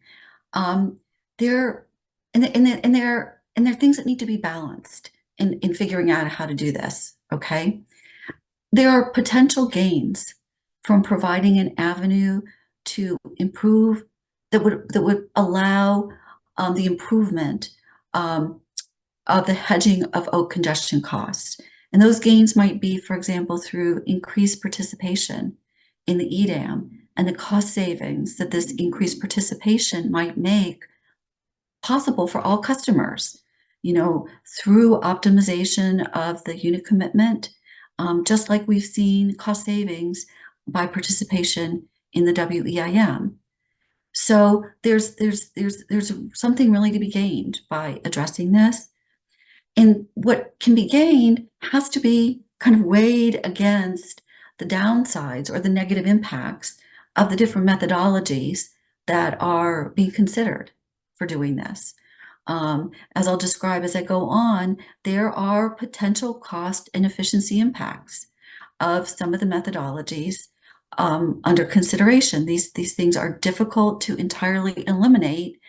There are things that need to be balanced in figuring out how to do this. Okay, there are potential gains from providing an avenue to improve that would allow the improvement of the hedging of OAT congestion costs. And those gains might be, for example, through increased participation in the EDAM and the cost savings that this increased participation might make possible for all customers, through optimization of the unit commitment, just like we've seen cost savings by participation in the WEIM. So there's something really to be gained by addressing this. And what can be gained has to be kind of weighed against the downsides or the negative impacts of the different methodologies that are being considered for doing this. As I'll describe as I go on, there are potential cost and efficiency impacts of some of the methodologies under consideration. These things are difficult to entirely eliminate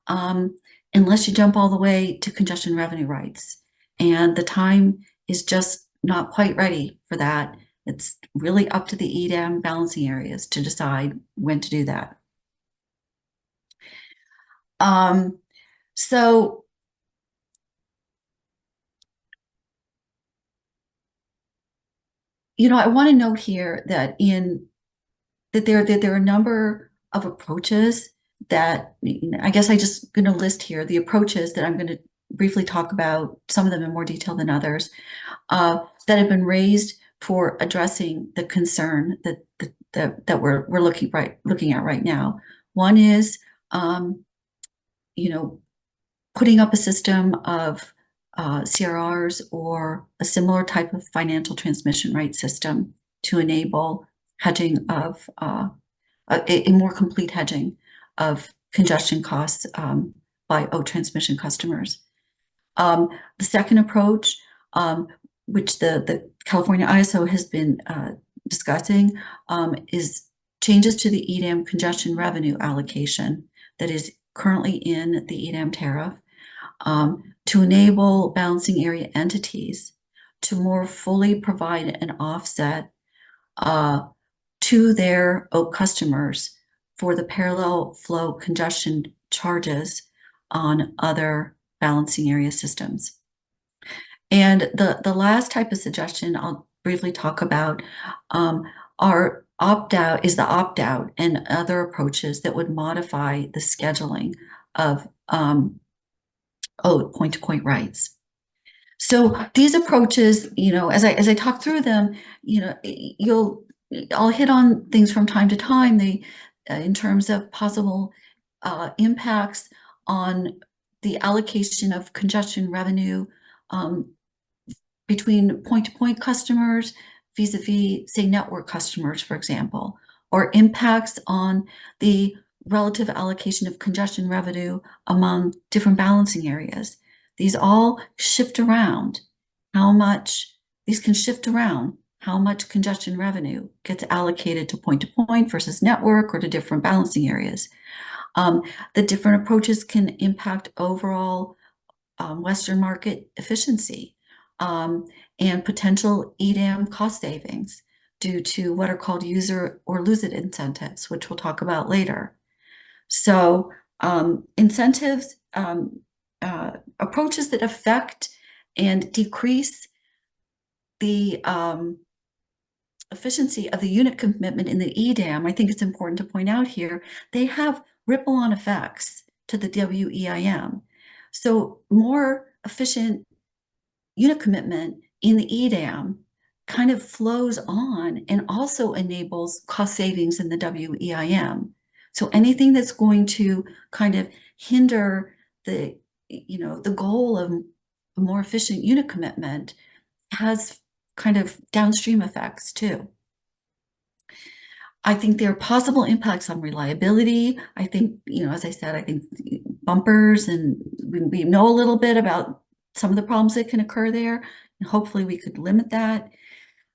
unless you jump all the way to congestion revenue rights. And the time is just not quite ready for that. It's really up to the EDAM balancing areas to decide when to do that. So I want to note here that there are a number of approaches that I guess I just going to list here the approaches that I'm going to briefly talk about, some of them in more detail than others, that have been raised for addressing the concern that we're looking at right now. One is putting up a system of CRRs or a similar type of financial transmission right system to enable hedging of a more complete hedging of congestion costs by transmission customers. The second approach, which the California ISO has been discussing, is changes to the EDAM congestion revenue allocation that is currently in the EDAM tariff to enable balancing area entities to more fully provide an offset to their customers for the parallel flow congestion charges on other balancing area systems. And the last type of suggestion I'll briefly talk about are opt-out is the opt-out and other approaches that would modify the scheduling of point-to-point rights. So these approaches, as I talk through them, I'll hit on things from time to time. They, in terms of possible impacts on the allocation of congestion revenue between point-to-point customers vis-a-vis, say, network customers, for example, or impacts on the relative allocation of congestion revenue among different balancing areas. These all shift around these can shift around how much congestion revenue gets allocated to point versus network or to different balancing areas. The different approaches can impact overall Western market efficiency and potential EDAM cost savings due to what are called user or lose it incentives, which we'll talk about later. So incentives, approaches that affect and decrease the efficiency of the unit commitment in the EDAM, I think it's important to point out here, they have ripple-on effects to the WEIM. So more efficient unit commitment in the EDAM kind of flows on and also enables cost savings in the WEIM. So anything that's going to kind of hinder the goal of a more efficient unit commitment has kind of downstream effects too. I think there are possible impacts on reliability. I think, as I said, I think bumpers, and we know a little bit about some of the problems that can occur there, and hopefully we could limit that.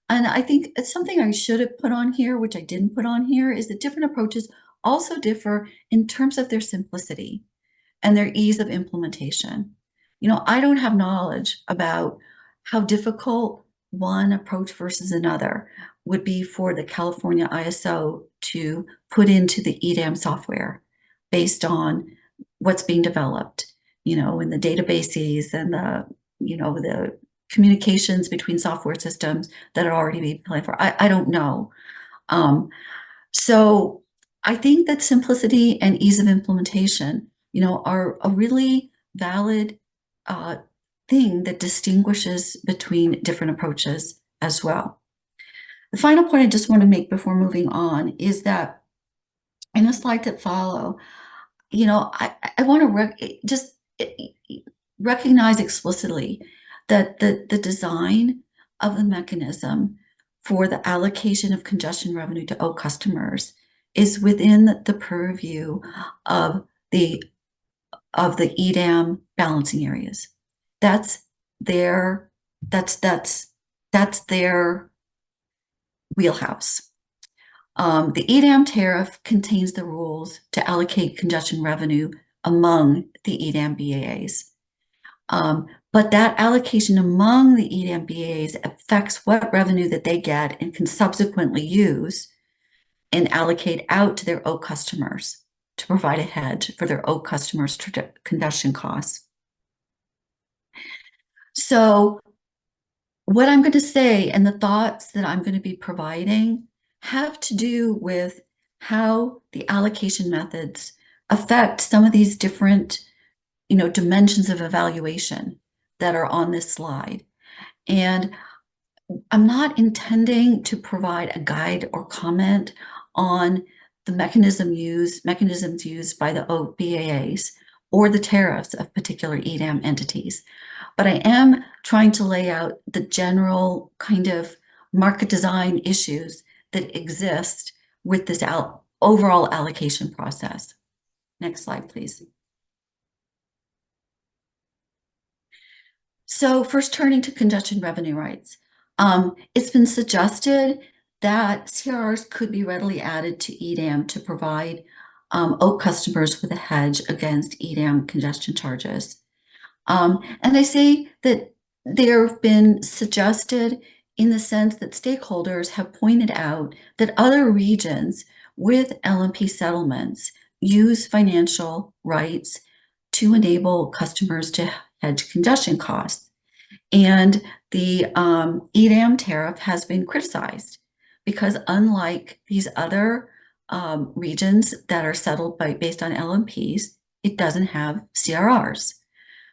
And I think it's something I should have put on here, which I didn't put on here, is that different approaches also differ in terms of their simplicity and their ease of implementation. I don't have knowledge about how difficult one approach versus another would be for the California ISO to put into the EDAM software based on what's being developed, in the databases and the communications between software systems that are already being planned for. I don't know. So I think that simplicity and ease of implementation, are a really valid thing that distinguishes between different approaches as well. The final point I just want to make before moving on is that in the slide that follow, I want to just recognize explicitly that the design of the mechanism for the allocation of congestion revenue to customers is within the purview of the EDAM balancing areas. That's their wheelhouse. The EDAM tariff contains the rules to allocate congestion revenue among the EDAM BAAs. But that allocation among the EDAM BAAs affects what revenue that they get and can subsequently use and allocate out to their customers to provide a hedge for their customers' congestion costs. So what I'm going to say and the thoughts that I'm going to be providing have to do with how the allocation methods affect some of these different, dimensions of evaluation that are on this slide. And I'm not intending to provide a guide or comment on the mechanisms used by the BAAs or the tariffs of particular EDAM entities. But I am trying to lay out the general kind of market design issues that exist with this overall allocation process. Next slide, please. So first turning to congestion revenue rights. It's been suggested that CRRs could be readily added to EDAM to provide OAT customers with a hedge against EDAM congestion charges. And I say that there have been suggested in the sense that stakeholders have pointed out that other regions with LMP settlements use financial rights to enable customers to hedge congestion costs. And the EDAM tariff has been criticized because unlike these other regions that are settled based on LMPs, it doesn't have CRRs.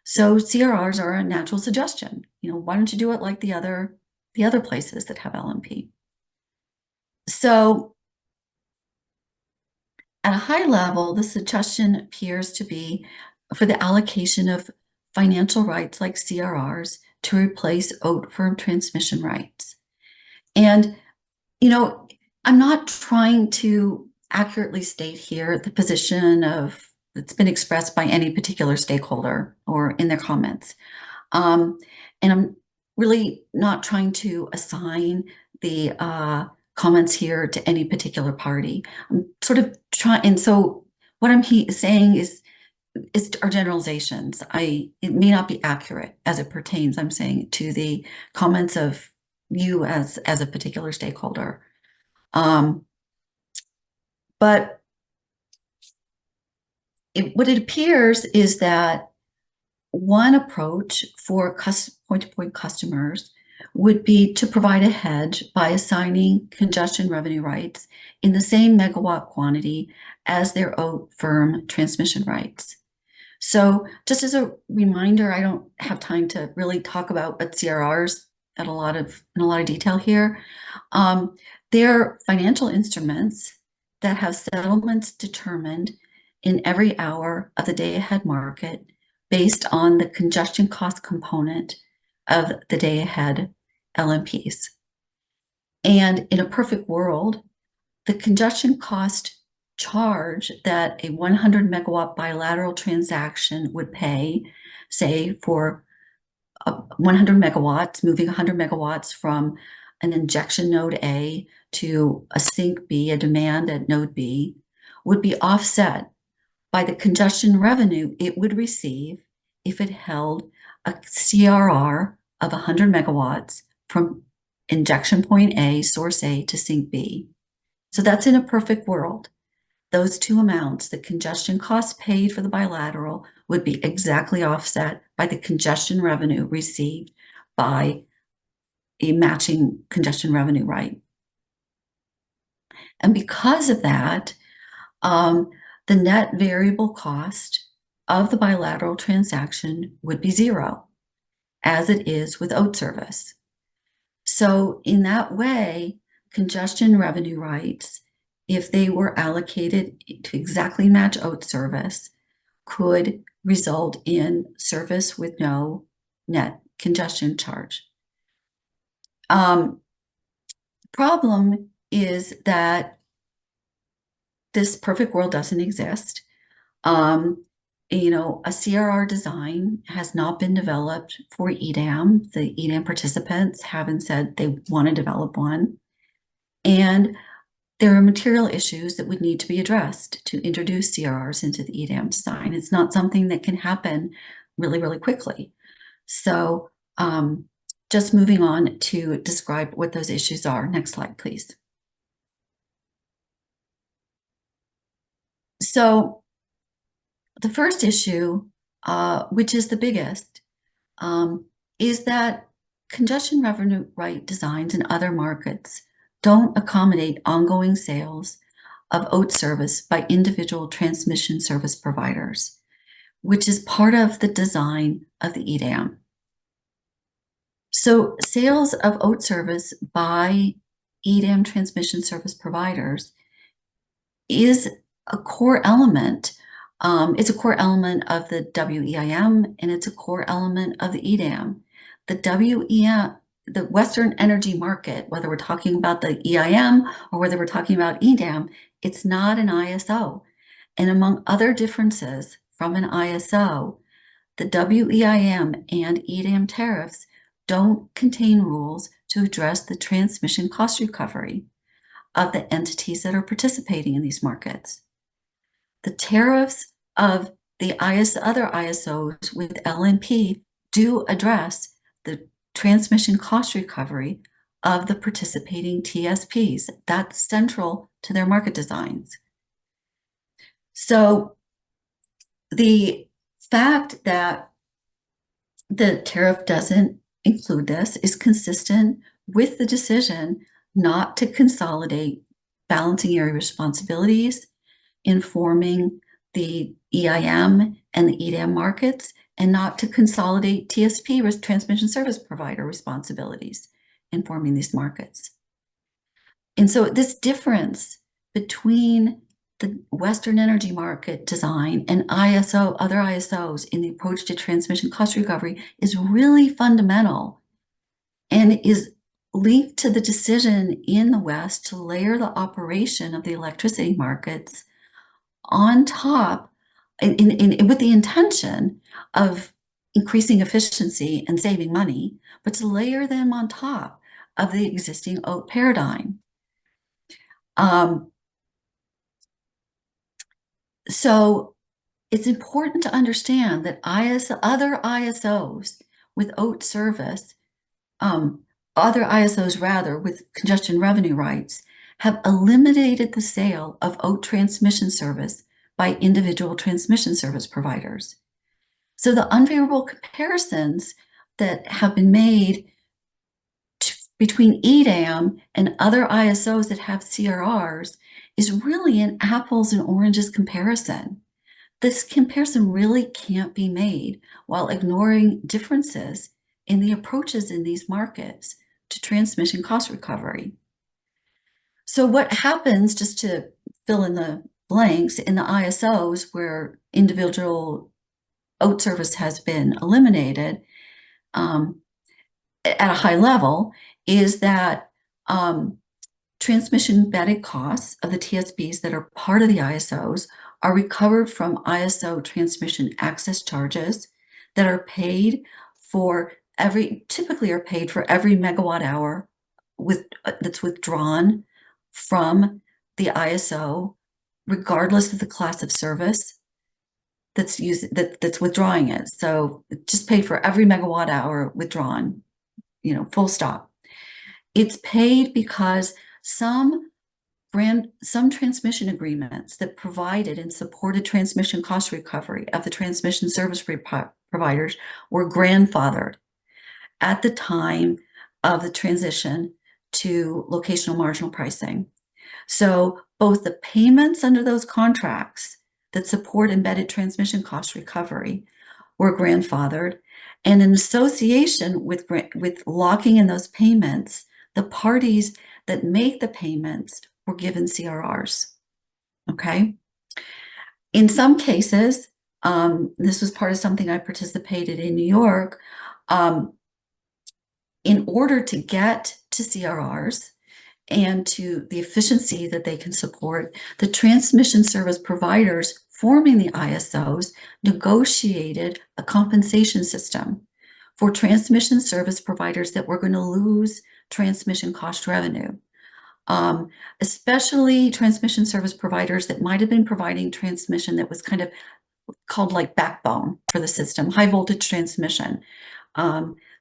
So CRRs are a natural suggestion. Why don't you do it like the other places that have LMP? So at a high level, the suggestion appears to be for the allocation of financial rights like CRRs to replace OAT firm transmission rights. And, I'm not trying to accurately state here the position that's been expressed by any particular stakeholder or in their comments. And I'm really not trying to assign the comments here to any particular party. I'm sort of trying, and so what I'm saying is our generalizations. It may not be accurate as it pertains, I'm saying, to the comments of you as a particular stakeholder. But what it appears is that one approach for point-to-point customers would be to provide a hedge by assigning congestion revenue rights in the same megawatt quantity as their OAT firm transmission rights. So just as a reminder, I don't have time to really talk about what CRRs in a lot of detail here. They're financial instruments that have settlements determined in every hour of the day-ahead market based on the congestion cost component of the day-ahead LMPs. And in a perfect world, the congestion cost charge that a 100 megawatt bilateral transaction would pay, say for 100 megawatts, moving 100 megawatts from an injection node A to a sink B, a demand at node B, would be offset by the congestion revenue it would receive if it held a CRR of 100 megawatts from injection point A, source A, to sink B. So that's in a perfect world. Those two amounts, the congestion costs paid for the bilateral, would be exactly offset by the congestion revenue received by a matching congestion revenue right. And because of that, the net variable cost of the bilateral transaction would be zero, as it is with OAT service. So in that way, congestion revenue rights, if they were allocated to exactly match OAT service, could result in service with no net congestion charge. Problem is that this perfect world doesn't exist. A CRR design has not been developed for EDAM. The EDAM participants haven't said they want to develop one. And there are material issues that would need to be addressed to introduce CRRs into the EDAM design. It's not something that can happen really, really quickly. So just moving on to describe what those issues are. Next slide, please. So the first issue, which is the biggest, is that congestion revenue right designs in other markets don't accommodate ongoing sales of OAT service by individual transmission service providers, which is part of the design of the EDAM. So sales of OAT service by EDAM transmission service providers is a core element It's a core element of the WEIM, and it's a core element of the EDAM. The WEM, the Western Energy Market, whether we're talking about the EIM or whether we're talking about EDAM, it's not an ISO. And among other differences from an ISO, the WEIM and EDAM tariffs don't contain rules to address the transmission cost recovery of the entities that are participating in these markets. The tariffs of the other ISOs with LNP do address the transmission cost recovery of the participating TSPs. That's central to their market designs. So the fact that the tariff doesn't include this is consistent with the decision not to consolidate balancing area responsibilities, informing the EIM and the EDAM markets, and not to consolidate TSP, transmission service provider responsibilities, informing these markets. And so this difference between the Western energy market design and other ISOs in the approach to transmission cost recovery is really fundamental and is linked to the decision in the West to layer the operation of the electricity markets on top with the intention of increasing efficiency and saving money, but to layer them on top of the existing OAT paradigm. So it's important to understand that other ISOs with OAT service, other ISOs rather with congestion revenue rights, have eliminated the sale of OAT transmission service by individual transmission service providers. So the unfavorable comparisons that have been made between EDAM and other ISOs that have CRRs is really an apples and oranges comparison. This comparison really can't be made while ignoring differences in the approaches in these markets to transmission cost recovery. So what happens, just to fill in the blanks, in the ISOs where individual OAT service has been eliminated at a high level, is that transmission embedded costs of the TSBs that are part of the ISOs are recovered from ISO transmission access charges that are paid for typically are paid for every megawatt hour that's withdrawn from the ISO, regardless of the class of service that's withdrawing it. So just paid for every megawatt hour withdrawn, full stop. It's paid because some transmission agreements that provided and supported transmission cost recovery of the transmission service providers were grandfathered at the time of the transition to locational marginal pricing. So both the payments under those contracts that support embedded transmission cost recovery were grandfathered, and in association with locking in those payments, the parties that make the payments were given CRRs. Okay. In some cases, this was part of something I participated in New York. In order to get to CRRs and to the efficiency that they can support, the transmission service providers forming the ISOs negotiated a compensation system for transmission service providers that were going to lose transmission cost revenue. Especially transmission service providers that might have been providing transmission that was kind of called like backbone for the system, high voltage transmission,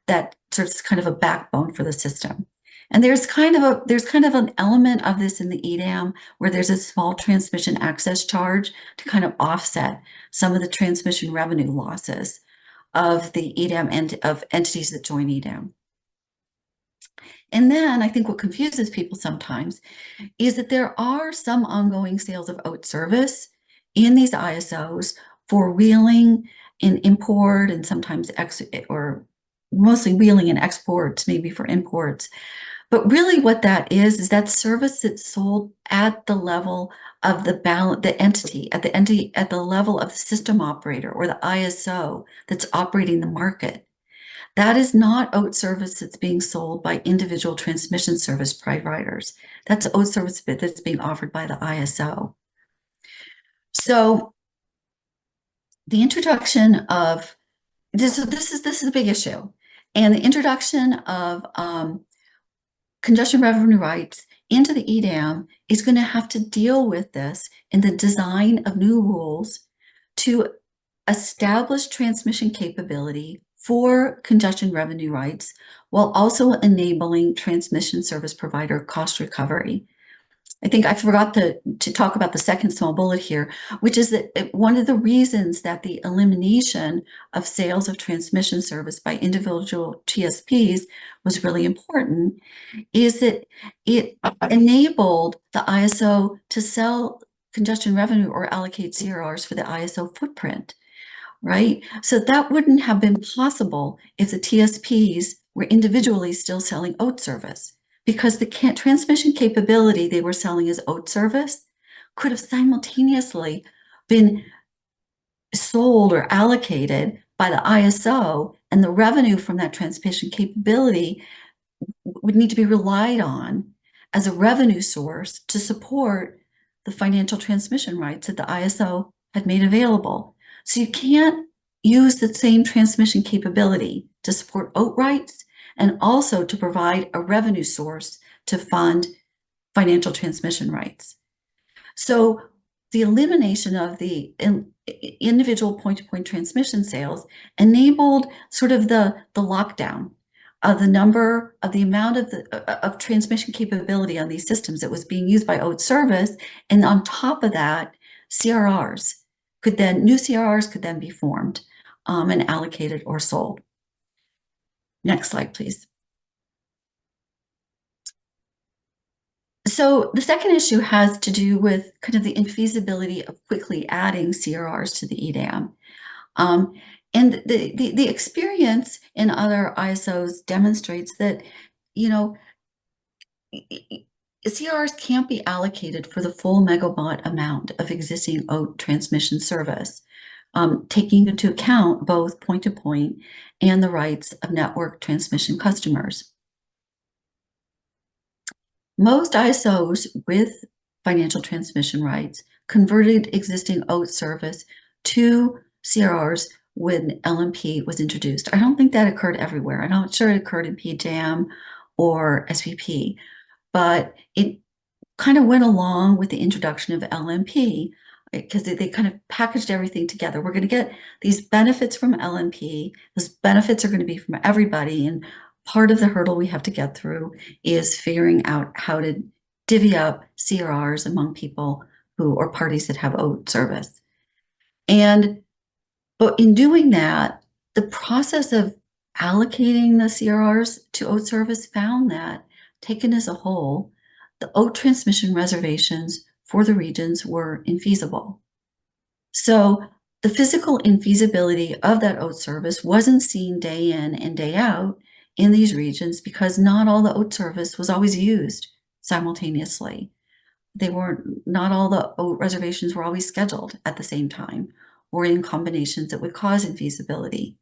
that serves kind of a backbone for the system. And there's kind of an element of this in the EDAM where there's a small transmission access charge to kind of offset some of the transmission revenue losses of the EDAM and of entities that join EDAM. And then I think what confuses people sometimes is that there are some ongoing sales of OAT service in these ISOs for wheeling and import, and sometimes or mostly wheeling and exports, maybe for imports. But really what that is that service that's sold at the level of the entity, at the level of the system operator or the ISO that's operating the market. That is not OAT service that's being sold by individual transmission service providers. That's OAT service that's being offered by the ISO. So the introduction of this is a big issue, and the introduction of congestion revenue rights into the EDAM is going to have to deal with this in the design of new rules to establish transmission capability for congestion revenue rights while also enabling transmission service provider cost recovery. I think I forgot to talk about the second small bullet here, which is that one of the reasons that the elimination of sales of transmission service by individual TSPs was really important is that it enabled the ISO to sell congestion revenue or allocate CRRs for the ISO footprint, right? So that wouldn't have been possible if the TSPs were individually still selling OAT service, because the transmission capability they were selling as OAT service could have simultaneously been sold or allocated by the ISO, and the revenue from that transmission capability would need to be relied on as a revenue source to support the financial transmission rights that the ISO had made available. So you can't use the same transmission capability to support OAT rights and also to provide a revenue source to fund financial transmission rights. So the elimination of the individual point-to-point transmission sales enabled sort of the lockdown of the number of the amount of transmission capability on these systems that was being used by OAT service. And on top of that, new CRRs could then be formed and allocated or sold. Next slide, please. So the second issue has to do with kind of the infeasibility of quickly adding CRRs to the EDAM. And the experience in other ISOs demonstrates that, CRRs can't be allocated for the full megawatt amount of existing OAT transmission service, taking into account both point-to-point and the rights of network transmission customers. Most ISOs with financial transmission rights converted existing OAT service to CRRs when LMP was introduced. I don't think that occurred everywhere. I'm not sure it occurred in PJM or SPP, but it kind of went along with the introduction of LMP because they kind of packaged everything together. We're going to get these benefits from LMP. Those benefits are going to be from everybody, and part of the hurdle we have to get through is figuring out how to divvy up CRRs among people or parties that have OAT service. But in doing that, the process of allocating the CRRs to OAT service found that, taken as a whole, the OAT transmission reservations for the regions were infeasible. So the physical infeasibility of that OAT service wasn't seen day in and day out in these regions because not all the OAT service was always used simultaneously. Not all the OAT reservations were always scheduled at the same time or in combinations that would cause infeasibility.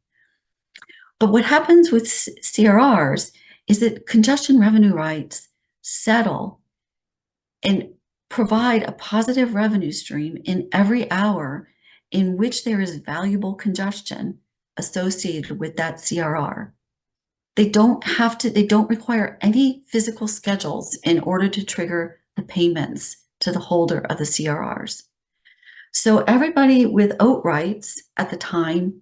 But what happens with CRRs is that congestion revenue rights settle and provide a positive revenue stream in every hour in which there is valuable congestion associated with that CRR. They don't require any physical schedules in order to trigger the payments to the holder of the CRRs. So everybody with OAT rights at the time,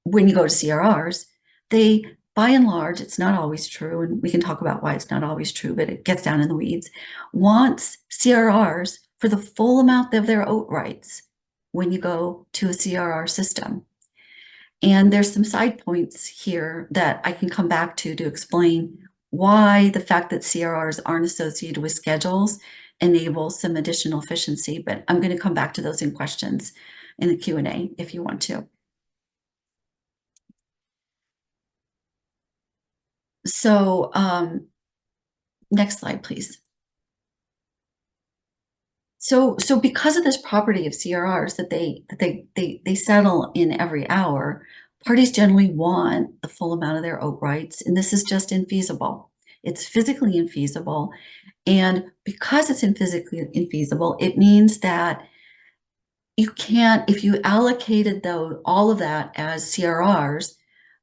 when you go to CRRs, they, by and large, it's not always true, and we can talk about why it's not always true, but it gets down in the weeds, wants CRRs for the full amount of their OAT rights when you go to a CRR system. And there's some side points here that I can come back to explain why the fact that CRRs aren't associated with schedules enables some additional efficiency, but I'm going to come back to those in questions in the Q&A if you want to. So Next slide, please. So because of this property of CRRs that they settle in every hour, parties generally want the full amount of their oat rights, and this is just infeasible. It's physically infeasible, and because it's physically infeasible, it means that you can't, if you allocated though all of that as CRRs,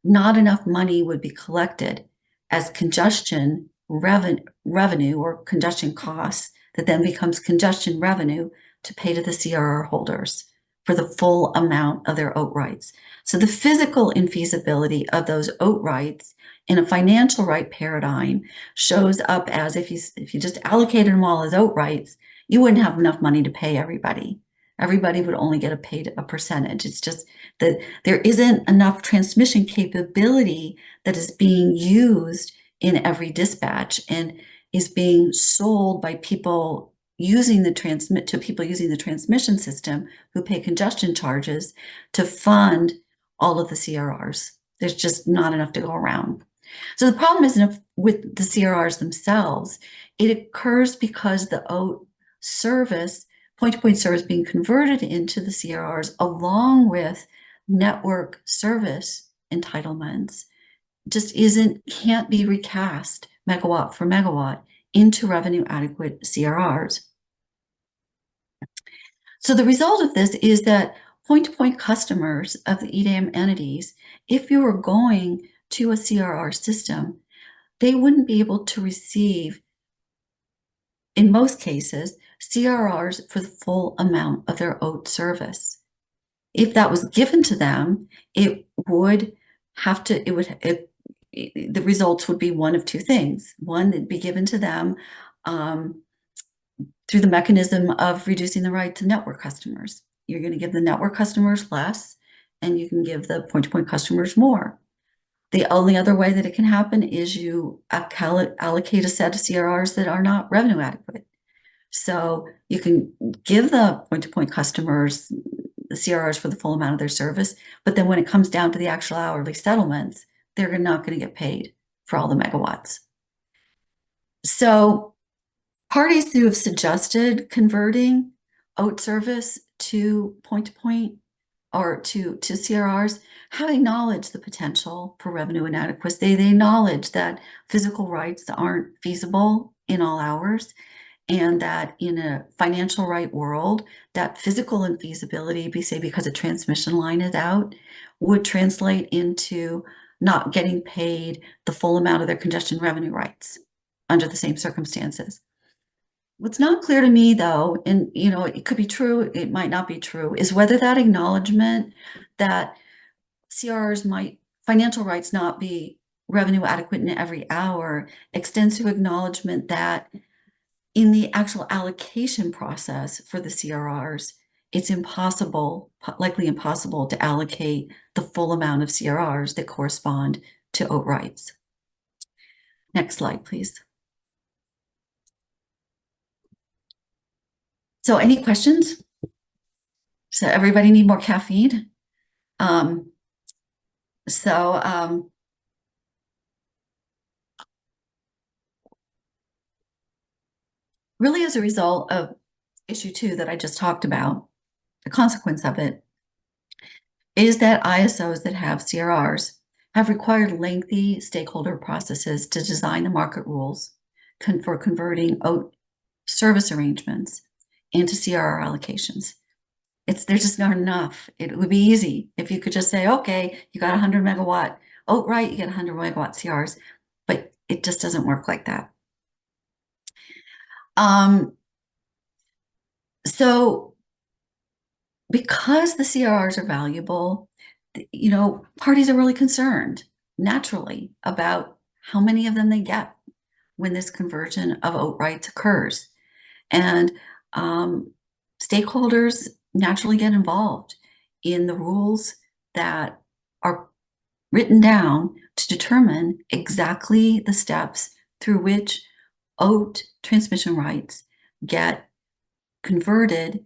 not enough money would be collected as congestion revenue or congestion costs that then becomes congestion revenue to pay to the CRR holders for the full amount of their oat rights. So the physical infeasibility of those oat rights in a financial right paradigm shows up as if you just allocated them all as oat rights, you wouldn't have enough money to pay everybody. Everybody would only get paid a percentage. It's just that there isn't enough transmission capability that is being used in every dispatch and is being sold by people using the transmission system who pay congestion charges to fund all of the CRRs. There's just not enough to go around. So the problem isn't with the CRRs themselves. It occurs because the OAT service, point-to-point service being converted into the CRRs along with network service entitlements just can't be recast megawatt for megawatt into revenue adequate CRRs. So the result of this is that point-to-point customers of the EDAM entities, if you were going to a CRR system, they wouldn't be able to receive, in most cases, CRRs for the full amount of their OAT service. If that was given to them, the results would be one of two things. One, it'd be given to them through the mechanism of reducing the right to network customers. You're going to give the network customers less, and you can give the point-to-point customers more. The only other way that it can happen is you allocate a set of CRRs that are not revenue adequate. So you can give the point-to-point customers the CRRs for the full amount of their service, but then when it comes down to the actual hourly settlements, they're not going to get paid for all the megawatts. So parties who have suggested converting OAT service to point-to-point or to CRRs have acknowledged the potential for revenue inadequacy. They acknowledge that physical rights aren't feasible in all hours, and that in a financial right world, that physical infeasibility, because a transmission line is out, would translate into not getting paid the full amount of their congestion revenue rights under the same circumstances. What's not clear to me, though, and it could be true, it might not be true, is whether that acknowledgement that financial rights not be revenue adequate in every hour extends to acknowledgement that in the actual allocation process for the CRRs, it's likely impossible to allocate the full amount of CRRs that correspond to OAT rights. Next slide, please. So any questions? So everybody need more caffeine? Really, as a result of issue 2 that I just talked about, the consequence of it is that ISOs that have CRRs have required lengthy stakeholder processes to design the market rules for converting OAT service arrangements into CRR allocations. There's just not enough. It would be easy if you could just say, okay, you got 100 megawatt OAT right, you get 100 megawatt CRs, but it just doesn't work like that. So because the CRRs are valuable, parties are really concerned naturally about how many of them they get when this conversion of OAT rights occurs. And stakeholders naturally get involved in the rules that are written down to determine exactly the steps through which OAT transmission rights get converted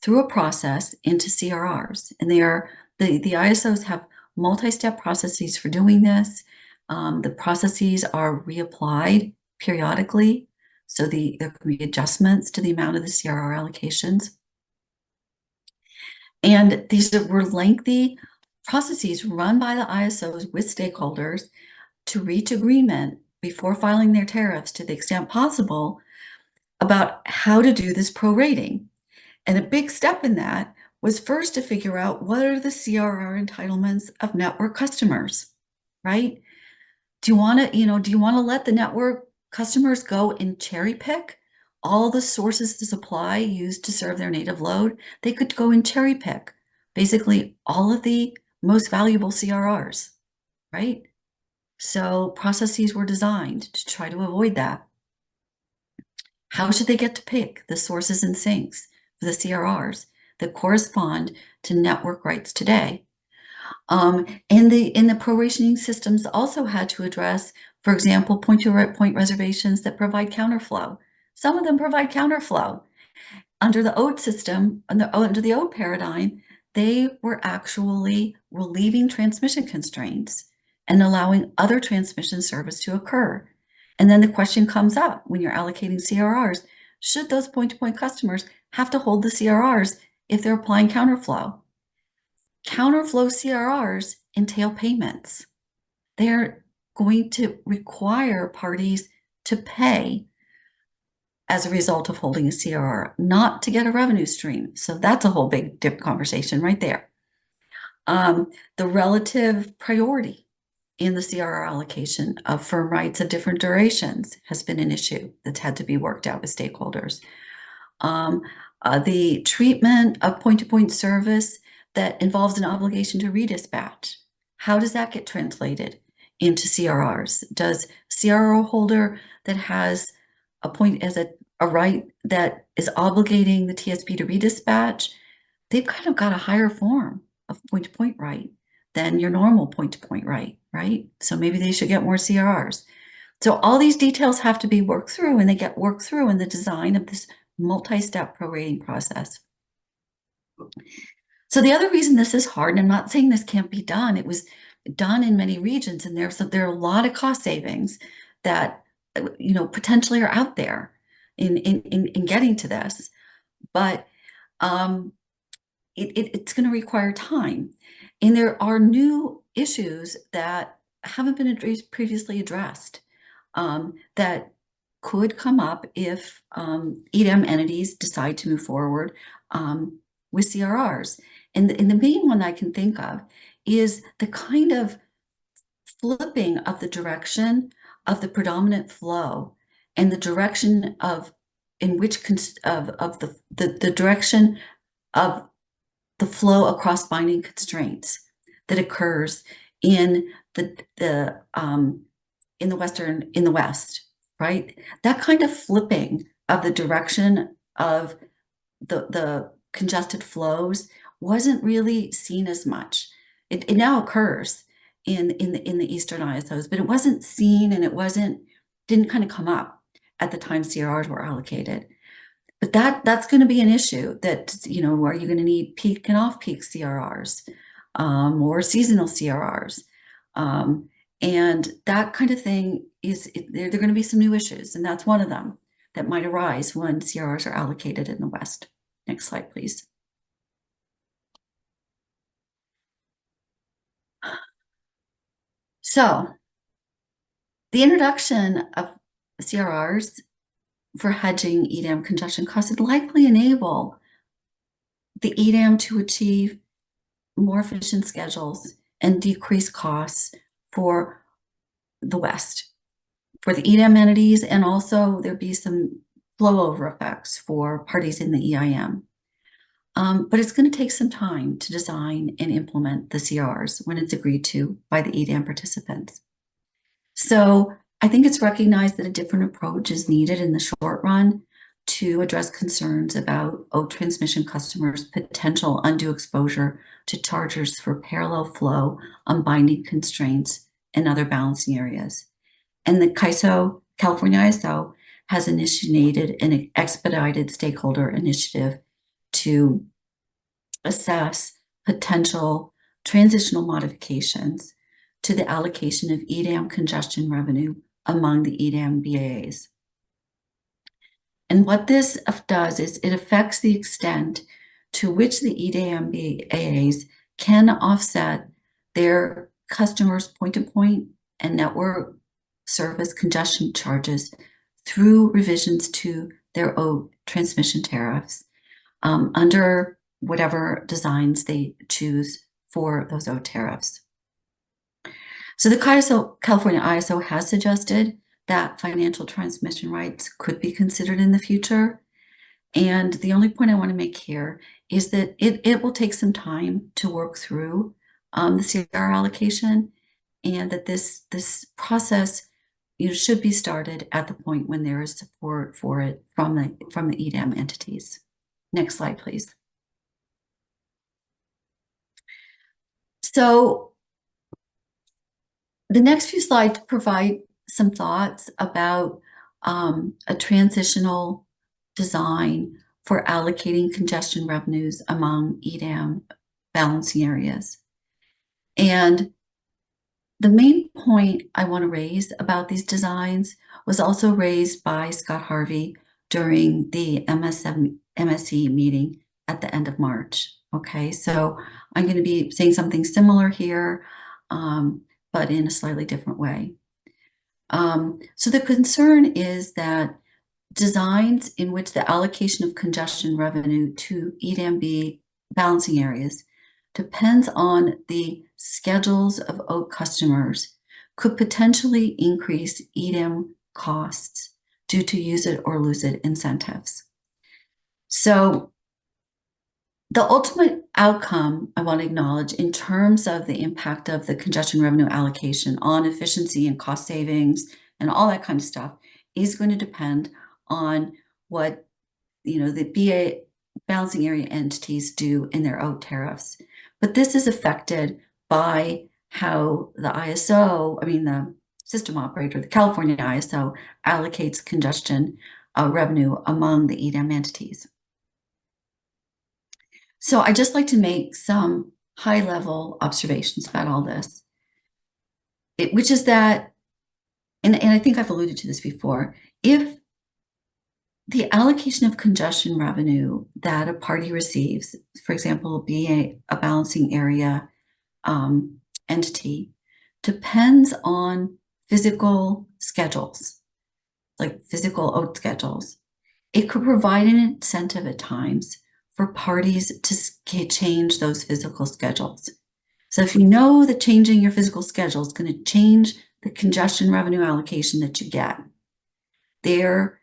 through a process into CRRs. And the ISOs have multi-step processes for doing this. The processes are reapplied periodically. So there can be adjustments to the amount of the CRR allocations. And these were lengthy processes run by the ISOs with stakeholders to reach agreement before filing their tariffs to the extent possible about how to do this prorating. And a big step in that was first to figure out what are the CRR entitlements of network customers, right? Do you want to let the network customers go and cherry pick all the sources of supply used to serve their native load? They could go and cherry pick basically all of the most valuable CRRs, right? So processes were designed to try to avoid that. How should they get to pick the sources and sinks for the CRRs that correspond to network rights today? And the prorationing systems also had to address, for example, point-to-point reservations that provide counterflow. Some of them provide counterflow. Under the ODE system, under the ODE paradigm, they were actually relieving transmission constraints and allowing other transmission service to occur. And then the question comes up when you're allocating CRRs, should those point-to-point customers have to hold the CRRs if they're applying counterflow? Counterflow CRRs entail payments. They're going to require parties to pay as a result of holding a CRR, not to get a revenue stream. So that's a whole big different conversation right there. The relative priority in the CRR allocation of firm rights of different durations has been an issue that's had to be worked out with stakeholders. The treatment of point-to-point service that involves an obligation to redispatch. How does that get translated into CRRs? Does CRO holder that has a point as a right that is obligating the TSP to redispatch, they've kind of got a higher form of point-to-point right than your normal point-to-point right? So maybe they should get more CRRs. So all these details have to be worked through, and they get worked through in the design of this multi-step prorating process. So the other reason this is hard, and I'm not saying this can't be done, it was done in many regions, and there are a lot of cost savings that potentially are out there in getting to this, but it's going to require time, and there are new issues that haven't been previously addressed that could come up if EDM entities decide to move forward with CRRs. And the main one I can think of is the kind of flipping of the direction of the predominant flow and the direction of the direction of the flow across binding constraints that occurs in the West, right? That kind of flipping of the direction of the congested flows wasn't really seen as much. It now occurs in the Eastern ISOs, but it wasn't seen, and didn't kind of come up at the time CRRs were allocated. But that's going to be an issue that, are you going to need peak and off-peak CRRs or seasonal CRRs? And that kind of thing there are going to be some new issues, and that's one of them that might arise when CRRs are allocated in the West. Next slide, please. So the introduction of CRRs for hedging EDAM congestion costs would likely enable the EDAM to achieve more efficient schedules and decrease costs for the West, for the EDAM entities, and also there'd be some flow over effects for parties in the EIM. But it's going to take some time to design and implement the CRs when it's agreed to by the EDAM participants. So I think it's recognized that a different approach is needed in the short run to address concerns about ODE transmission customers' potential undue exposure to chargers for parallel flow on binding constraints and other balancing areas. And the California ISO has initiated an expedited stakeholder initiative to assess potential transitional modifications to the allocation of EDAM congestion revenue among the EDAM BAAs. And what this does is it affects the extent to which the EDAM BAAs can offset their customers' point-to-point and network service congestion charges through revisions to their O transmission tariffs under whatever designs they choose for those O tariffs. So the California ISO has suggested that financial transmission rights could be considered in the future. And the only point I want to make here is that it will take some time to work through the CR allocation, and that this process should be started at the point when there is support for it from the EDAM entities. Next slide, please. So the next few slides provide some thoughts about a transitional design for allocating congestion revenues among EDAM balancing areas. And the main point I want to raise about these designs was also raised by Scott Harvey during the MSE meeting at the end of March. Okay, so I'm going to be saying something similar here, but in a slightly different way. So the concern is that designs in which the allocation of congestion revenue to EDAM-B balancing areas depends on the schedules of OAK customers could potentially increase EDAM costs due to use it or lose it incentives. So the ultimate outcome I want to acknowledge in terms of the impact of the congestion revenue allocation on efficiency and cost savings and all that kind of stuff is going to depend on what the BA balancing area entities do in their OAK tariffs. But this is affected by how the the system operator, the California ISO, allocates congestion revenue among the EDAM entities. So I just like to make some high-level observations about all this, which is that, and I think I've alluded to this before, if the allocation of congestion revenue that a party receives, for example, be a balancing area entity, depends on physical schedules, like physical OAT schedules, it could provide an incentive at times for parties to change those physical schedules. So if you know that changing your physical schedule is going to change the congestion revenue allocation that you get, there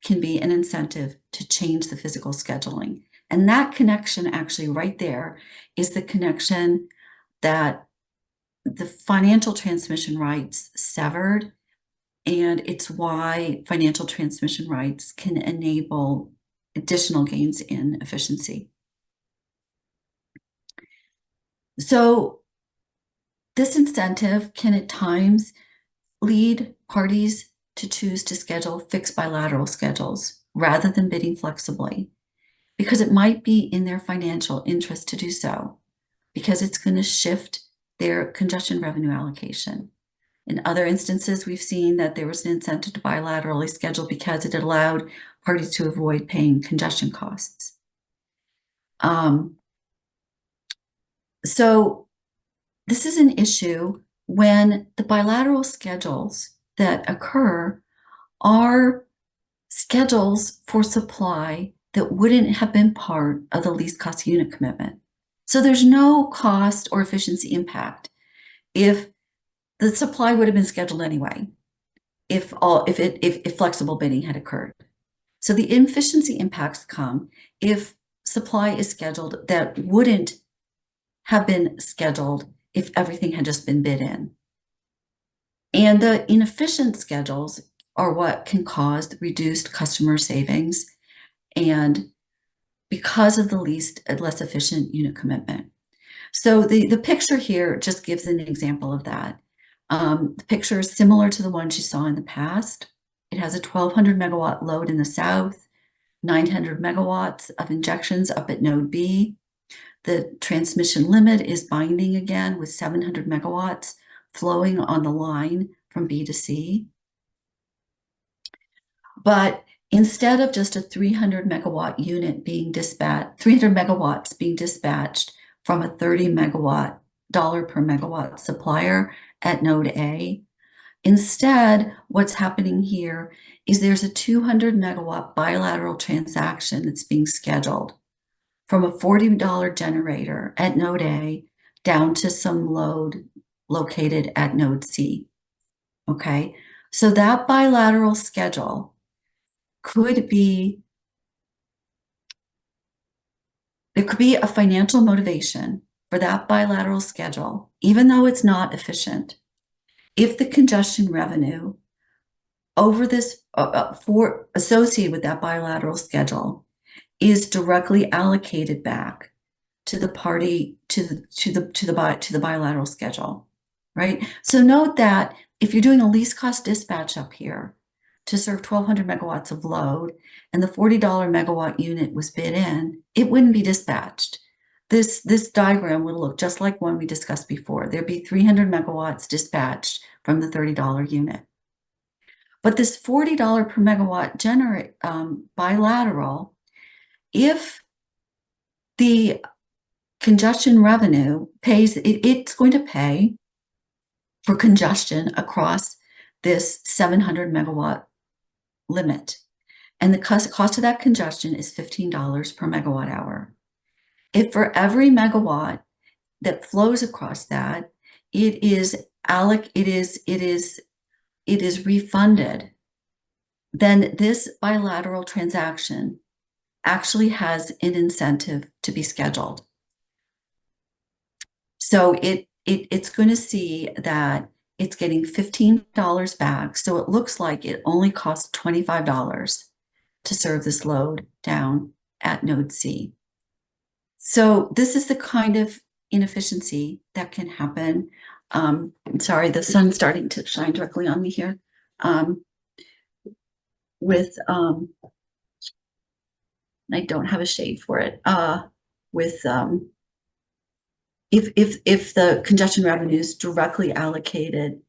can be an incentive to change the physical scheduling. And that connection actually right there is the connection that the financial transmission rights severed, and it's why financial transmission rights can enable additional gains in efficiency. So this incentive can at times lead parties to choose to schedule fixed bilateral schedules rather than bidding flexibly, because it might be in their financial interest to do so, because it's going to shift their congestion revenue allocation. In other instances, we've seen that there was an incentive to bilaterally schedule because it allowed parties to avoid paying congestion costs. So this is an issue when the bilateral schedules that occur are schedules for supply that wouldn't have been part of the least cost unit commitment. So there's no cost or efficiency impact if the supply would have been scheduled anyway, if flexible bidding had occurred. So the efficiency impacts come if supply is scheduled that wouldn't have been scheduled if everything had just been bid in. And the inefficient schedules are what can cause reduced customer savings, and because of the less efficient unit commitment. So the picture here just gives an example of that. The picture is similar to the ones you saw in the past. It has a 1200 megawatt load in the south, 900 megawatts of injections up at node B. The transmission limit is binding again with 700 megawatts flowing on the line from B to C. But instead of just a 300 megawatt unit being dispatched, 300 megawatts being dispatched from a 30 megawatt dollar per megawatt supplier at node A, instead, what's happening here is there's a 200 megawatt bilateral transaction that's being scheduled from a $40 generator at node A down to some load located at node C. Okay, so that bilateral schedule could be, there could be a financial motivation for that bilateral schedule, even though it's not efficient. If the congestion revenue over this for associated with that bilateral schedule is directly allocated back to the party to the bilateral schedule, right? So note that if you're doing a least cost dispatch up here to serve 1,200 megawatts of load, and the $40 megawatt unit was bid in, it wouldn't be dispatched. This diagram would look just like one we discussed before. There'd be 300 megawatts dispatched from the $30 unit. But this $40 per megawatt bilateral, if the congestion revenue pays, it's going to pay for congestion across this 700 megawatt limit. And the cost of that congestion is $15 per megawatt hour. If for every megawatt that flows across that, it is refunded, then this bilateral transaction actually has an incentive to be scheduled. So it's going to see that it's getting $15 back. So it looks like it only costs $25 to serve this load down at node C. So this is the kind of inefficiency that can happen. I'm sorry, the sun's starting to shine directly on me here. I don't have a shade for it. If the congestion revenue is directly allocated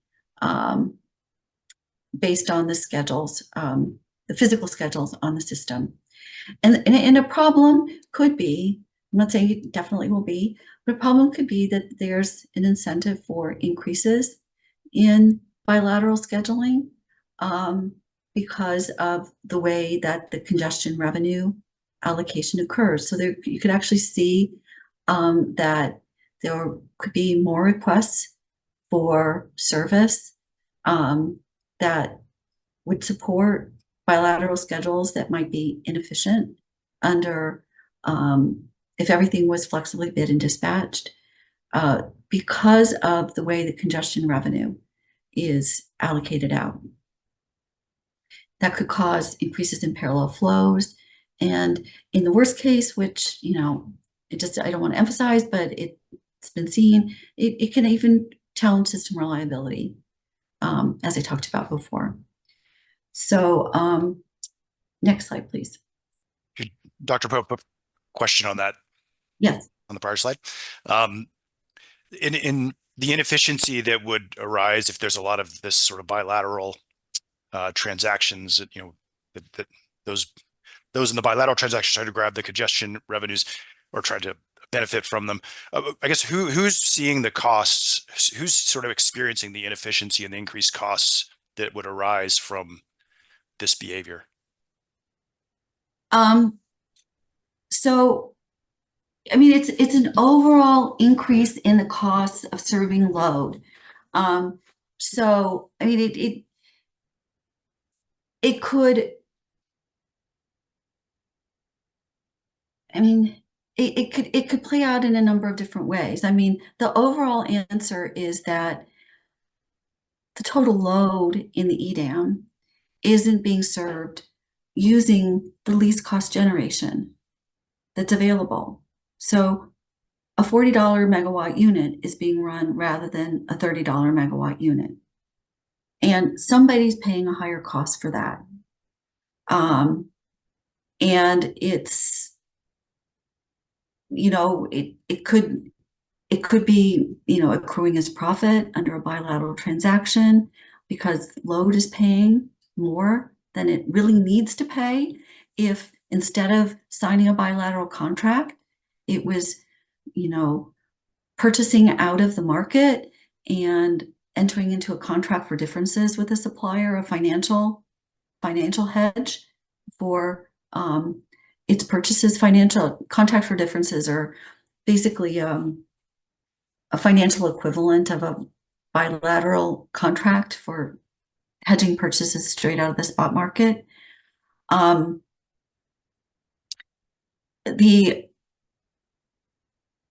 based on the schedules, the physical schedules on the system. And a problem could be, I'm not saying it definitely will be, but a problem could be that there's an incentive for increases in bilateral scheduling because of the way that the congestion revenue allocation occurs. So there, you could actually see that there could be more requests for service that would support bilateral schedules that might be inefficient under if everything was flexibly bid and dispatched because of the way the congestion revenue is allocated out. That could cause increases in parallel flows. And in the worst case, which, you know, I don't want to emphasize, but it's been seen, it can even challenge system reliability, as I talked about before. So next slide, please. Dr. Pope, a question on that. Yes. On the prior slide. In the inefficiency that would arise if there's a lot of this sort of bilateral transactions, you know, that those in the bilateral transactions try to grab the congestion revenues or try to benefit from them. I guess who's seeing the costs? Who's sort of experiencing the inefficiency and the increased costs that would arise from this behavior? So, I mean, it's an overall increase in the costs of serving load. So, I mean, it could, I mean, it could play out in a number of different ways. I mean, the overall answer is that the total load in the EDAM isn't being served using the least cost generation that's available. So a $40 megawatt unit is being run rather than a $30 megawatt unit. And somebody's paying a higher cost for that. And it's, you know, it could be, you know, accruing as profit under a bilateral transaction because load is paying more than it really needs to pay if instead of signing a bilateral contract, it was, purchasing out of the market and entering into a contract for differences with a supplier, a financial hedge for its purchases. Financial contract for differences are basically a financial equivalent of a bilateral contract for hedging purchases straight out of the spot market.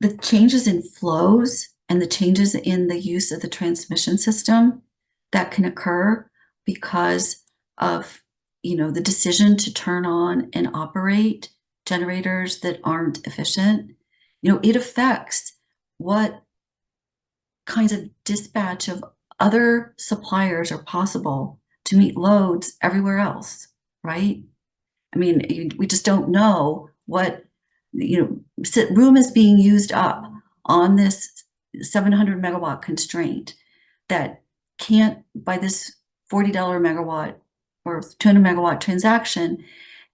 The changes in flows and the changes in the use of the transmission system that can occur because of the decision to turn on and operate generators that aren't efficient, it affects what kinds of dispatch of other suppliers are possible to meet loads everywhere else, right? I mean, we just don't know what, room is being used up on this 700 megawatt constraint that can't, by this $40 megawatt or 200 megawatt transaction,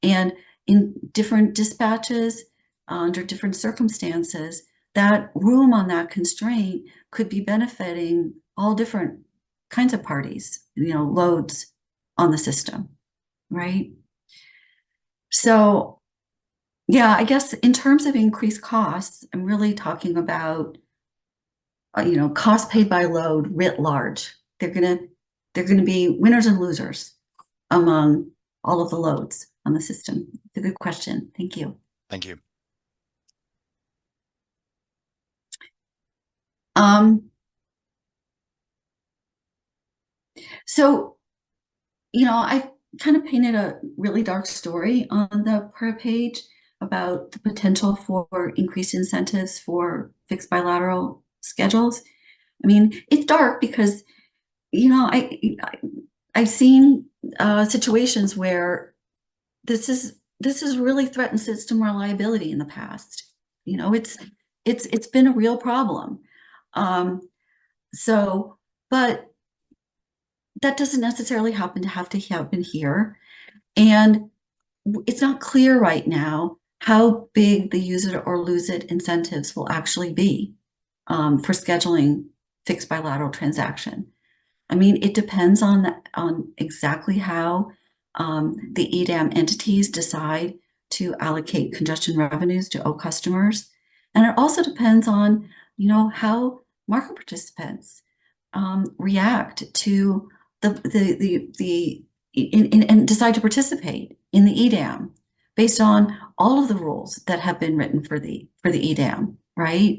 and in different dispatches, under different circumstances, that room on that constraint could be benefiting all different kinds of parties, loads on the system, right? So, yeah, I guess in terms of increased costs, I'm really talking about, cost paid by load writ large. They're gonna be winners and losers among all of the loads on the system. It's a good question. Thank you. Thank you. So, I kind of painted a really dark story on the prior page about the potential for increased incentives for fixed bilateral schedules. I mean, it's dark because, I've seen situations where this is really threatened system reliability in the past. It's been a real problem. But that doesn't necessarily happen here. And it's not clear right now how big the use it or lose it incentives will actually be for scheduling fixed bilateral transaction. I mean, it depends on exactly how the EDAM entities decide to allocate congestion revenues to O customers. And it also depends on, how market participants react to and decide to participate in the EDAM based on all of the rules that have been written for the EDAM, right?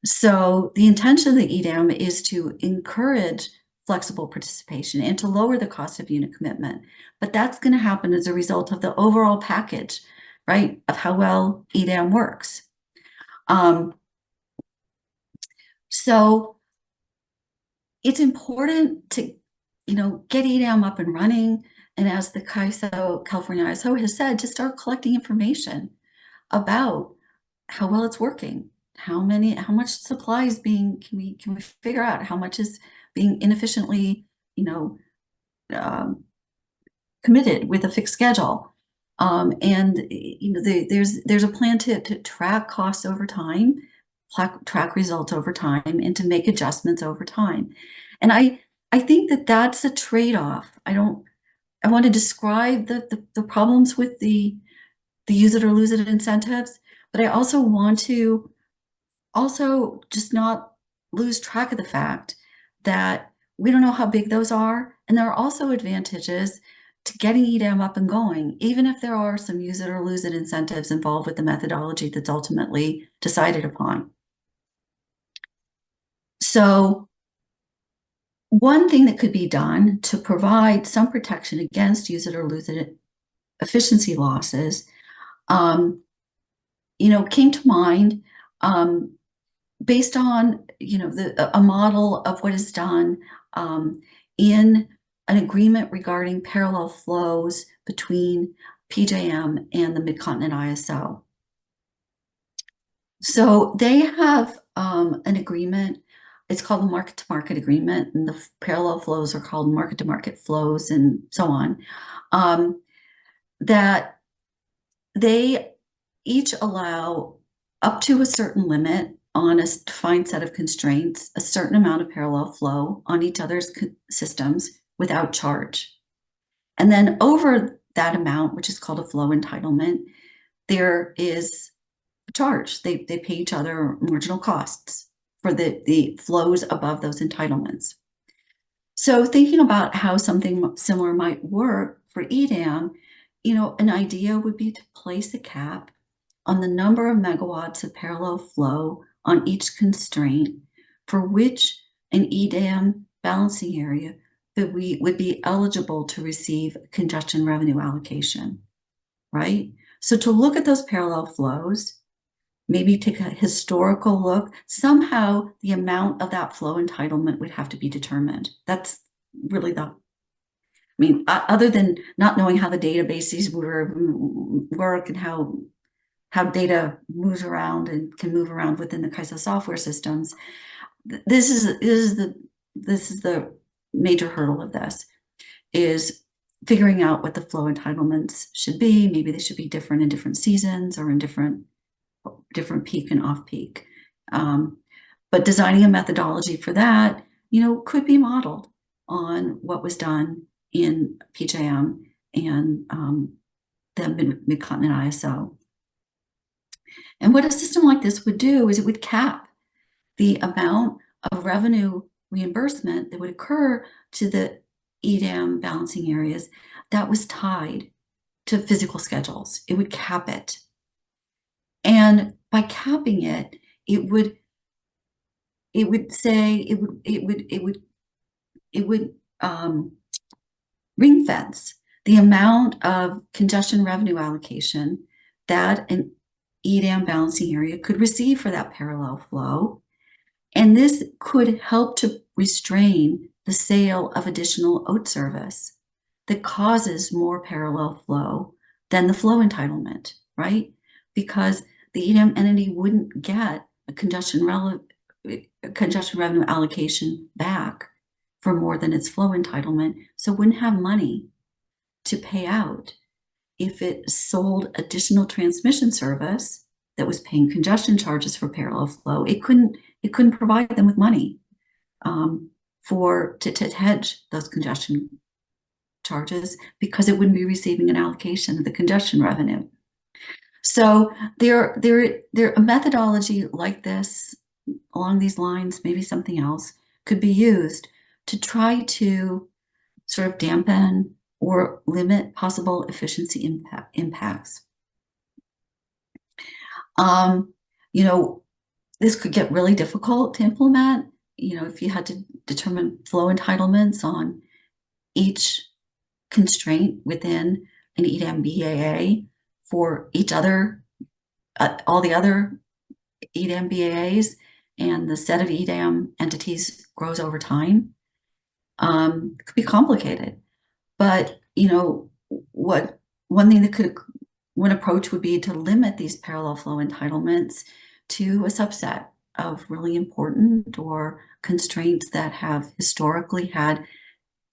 So the intention of the EDAM is to encourage flexible participation and to lower the cost of unit commitment. But that's going to happen as a result of the overall package, right, of how well EDAM works. So it's important to, get EDAM up and running. And as the California ISO has said, to start collecting information about how well it's working, how much supply is can we figure out how much is being inefficiently, committed with a fixed schedule. And there's a plan to track costs over time, track results over time, and to make adjustments over time. And I think that that's a trade-off. I want to describe the problems with the use it or lose it incentives, but I also want to just not lose track of the fact that we don't know how big those are. And there are also advantages to getting EDAM up and going, even if there are some use it or lose it incentives involved with the methodology that's ultimately decided upon. So one thing that could be done to provide some protection against use it or lose it efficiency losses, came to mind based on a model of what is done in an agreement regarding parallel flows between PJM and the Mid-Continent ISO. So they have an agreement. it's called the market-to-market agreement, and the parallel flows are called market-to-market flows, and so on. That they each allow up to a certain limit on a defined set of constraints, a certain amount of parallel flow on each other's systems without charge. And then over that amount, which is called a flow entitlement, there is a charge. They pay each other marginal costs for the flows above those entitlements. So thinking about how something similar might work for EDAM, an idea would be to place a cap on the number of megawatts of parallel flow on each constraint for which an EDAM balancing area that we would be eligible to receive congestion revenue allocation, right? So to look at those parallel flows, maybe take a historical look, somehow the amount of that flow entitlement would have to be determined. That's really other than not knowing how the databases work and how data moves around and can move around within the KAISO software systems, this is the major hurdle of this, is figuring out what the flow entitlements should be. Maybe they should be different in different seasons or in different peak and off peak. But designing a methodology for that, could be modeled on what was done in PJM and the Mid-Continent ISO. And what a system like this would do is it would cap the amount of revenue reimbursement that would occur to the EDAM balancing areas that was tied to physical schedules. It would cap it. And by capping it, it would ring fence the amount of congestion revenue allocation that an EDAM balancing area could receive for that parallel flow. And this could help to restrain the sale of additional OAT service that causes more parallel flow than the flow entitlement, right? Because the EDAM entity wouldn't get a congestion revenue allocation back for more than its flow entitlement, so wouldn't have money to pay out if it sold additional transmission service that was paying congestion charges for parallel flow. It couldn't provide them with money to hedge those congestion charges because it wouldn't be receiving an allocation of the congestion revenue. So there a methodology like this, along these lines, maybe something else, could be used to try to sort of dampen or limit possible efficiency impacts. This could get really difficult to implement, if you had to determine flow entitlements on each constraint within an EDAM BAA for each other, all the other EDAM BAAs, and the set of EDAM entities grows over time. It could be complicated, but one approach would be to limit these parallel flow entitlements to a subset of really important or constraints that have historically had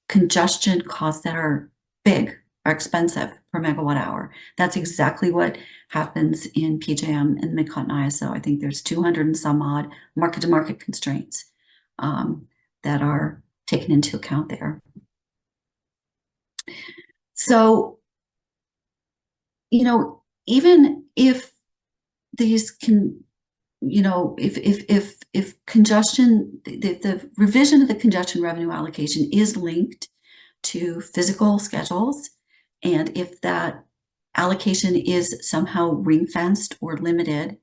congestion costs that are big, are expensive per megawatt hour. That's exactly what happens in PJM and Mid-Continent ISO. I think there's 200 and some odd market-to-market constraints that are taken into account there. So, even if these can, if congestion, the revision of the congestion revenue allocation is linked to physical schedules, and if that allocation is somehow ring fenced or limited,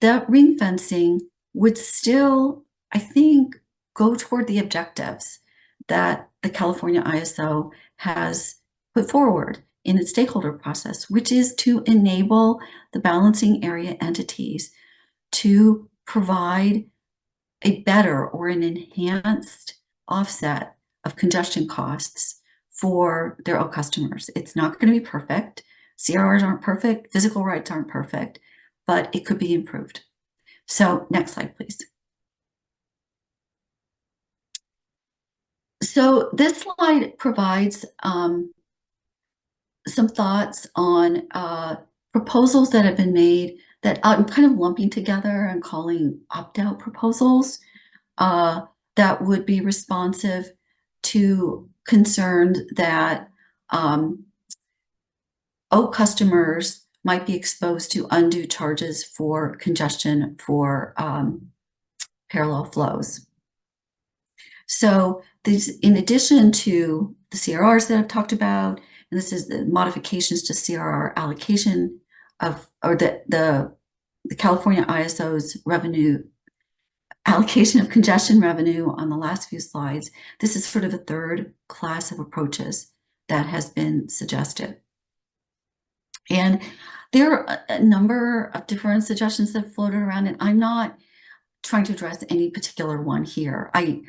that ring fencing would still, I think, go toward the objectives that the California ISO has put forward in its stakeholder process, which is to enable the balancing area entities to provide a better or an enhanced offset of congestion costs for their own customers. It's not going to be perfect. CRRs aren't perfect. Physical rights aren't perfect, but it could be improved. So next slide, please. So this slide provides some thoughts on proposals that have been made that I'm kind of lumping together and calling opt-out proposals that would be responsive to concerns that customers might be exposed to undue charges for congestion for parallel flows. So these, in addition to the CRRs that I've talked about, and this is the modifications to CRR allocation of, or the California ISO's revenue allocation of congestion revenue on the last few slides. This is sort of a third class of approaches that has been suggested. And there are a number of different suggestions that have floated around, and I'm not trying to address any particular one here. I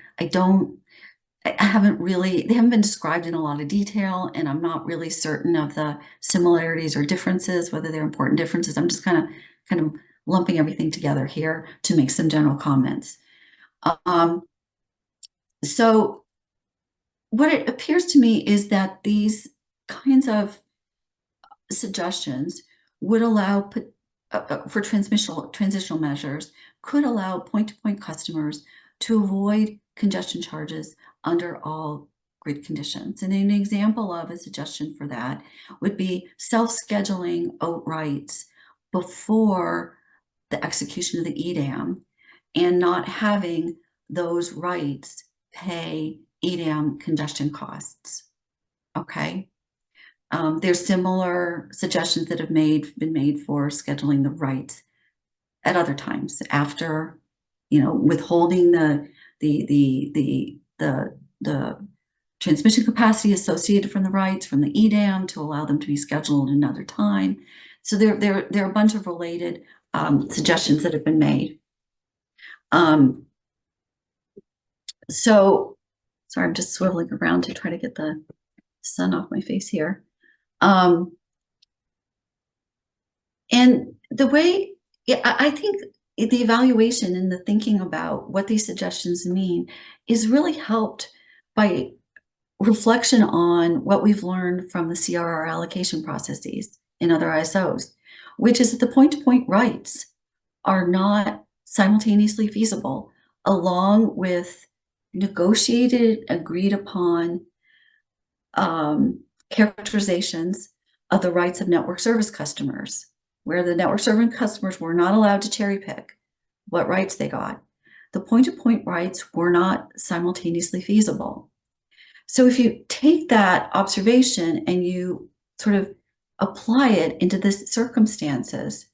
haven't really, they haven't been described in a lot of detail, and I'm not really certain of the similarities or differences, whether they're important differences. I'm just kind of lumping everything together here to make some general comments. So what it appears to me is that these kinds of suggestions would allow for transitional measures could allow point-to-point customers to avoid congestion charges under all grid conditions. And an example of a suggestion for that would be self-scheduling OAT rights before the execution of the EDAM and not having those rights pay EDAM congestion costs. Okay. There's similar suggestions that have been made for scheduling the rights at other times after, withholding the transmission capacity associated from the rights from the EDAM to allow them to be scheduled another time. So there are a bunch of related suggestions that have been made. So, sorry, I'm just swiveling around to try to get the sun off my face here. And the way, I think the evaluation and the thinking about what these suggestions mean is really helped by reflection on what we've learned from the CRR allocation processes in other ISOs, which is that the point-to-point rights are not simultaneously feasible along with negotiated, agreed upon characterizations of the rights of network service customers, where the network service customers were not allowed to cherry pick what rights they got. The point-to-point rights were not simultaneously feasible. So if you take that observation and you sort of apply it into the circumstances,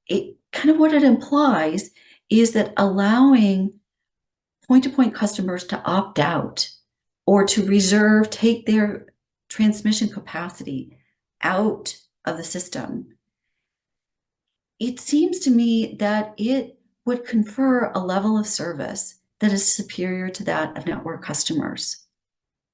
it kind of what it implies is that allowing point-to-point customers to opt out or to reserve, take their transmission capacity out of the system, it seems to me that it would confer a level of service that is superior to that of network customers,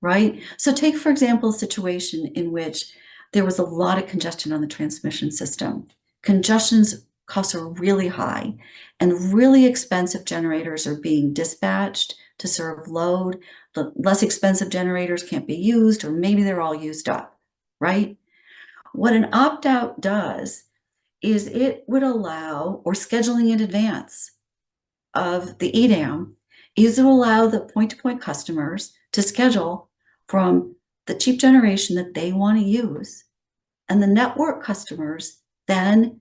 right? So take, for example, a situation in which there was a lot of congestion on the transmission system. Congestion's costs are really high, and really expensive generators are being dispatched to serve load. The less expensive generators can't be used, or maybe they're all used up, right? What an opt-out does is it would allow, or scheduling in advance of the EDAM, is to allow the point-to-point customers to schedule from the cheap generation that they want to use. And the network customers then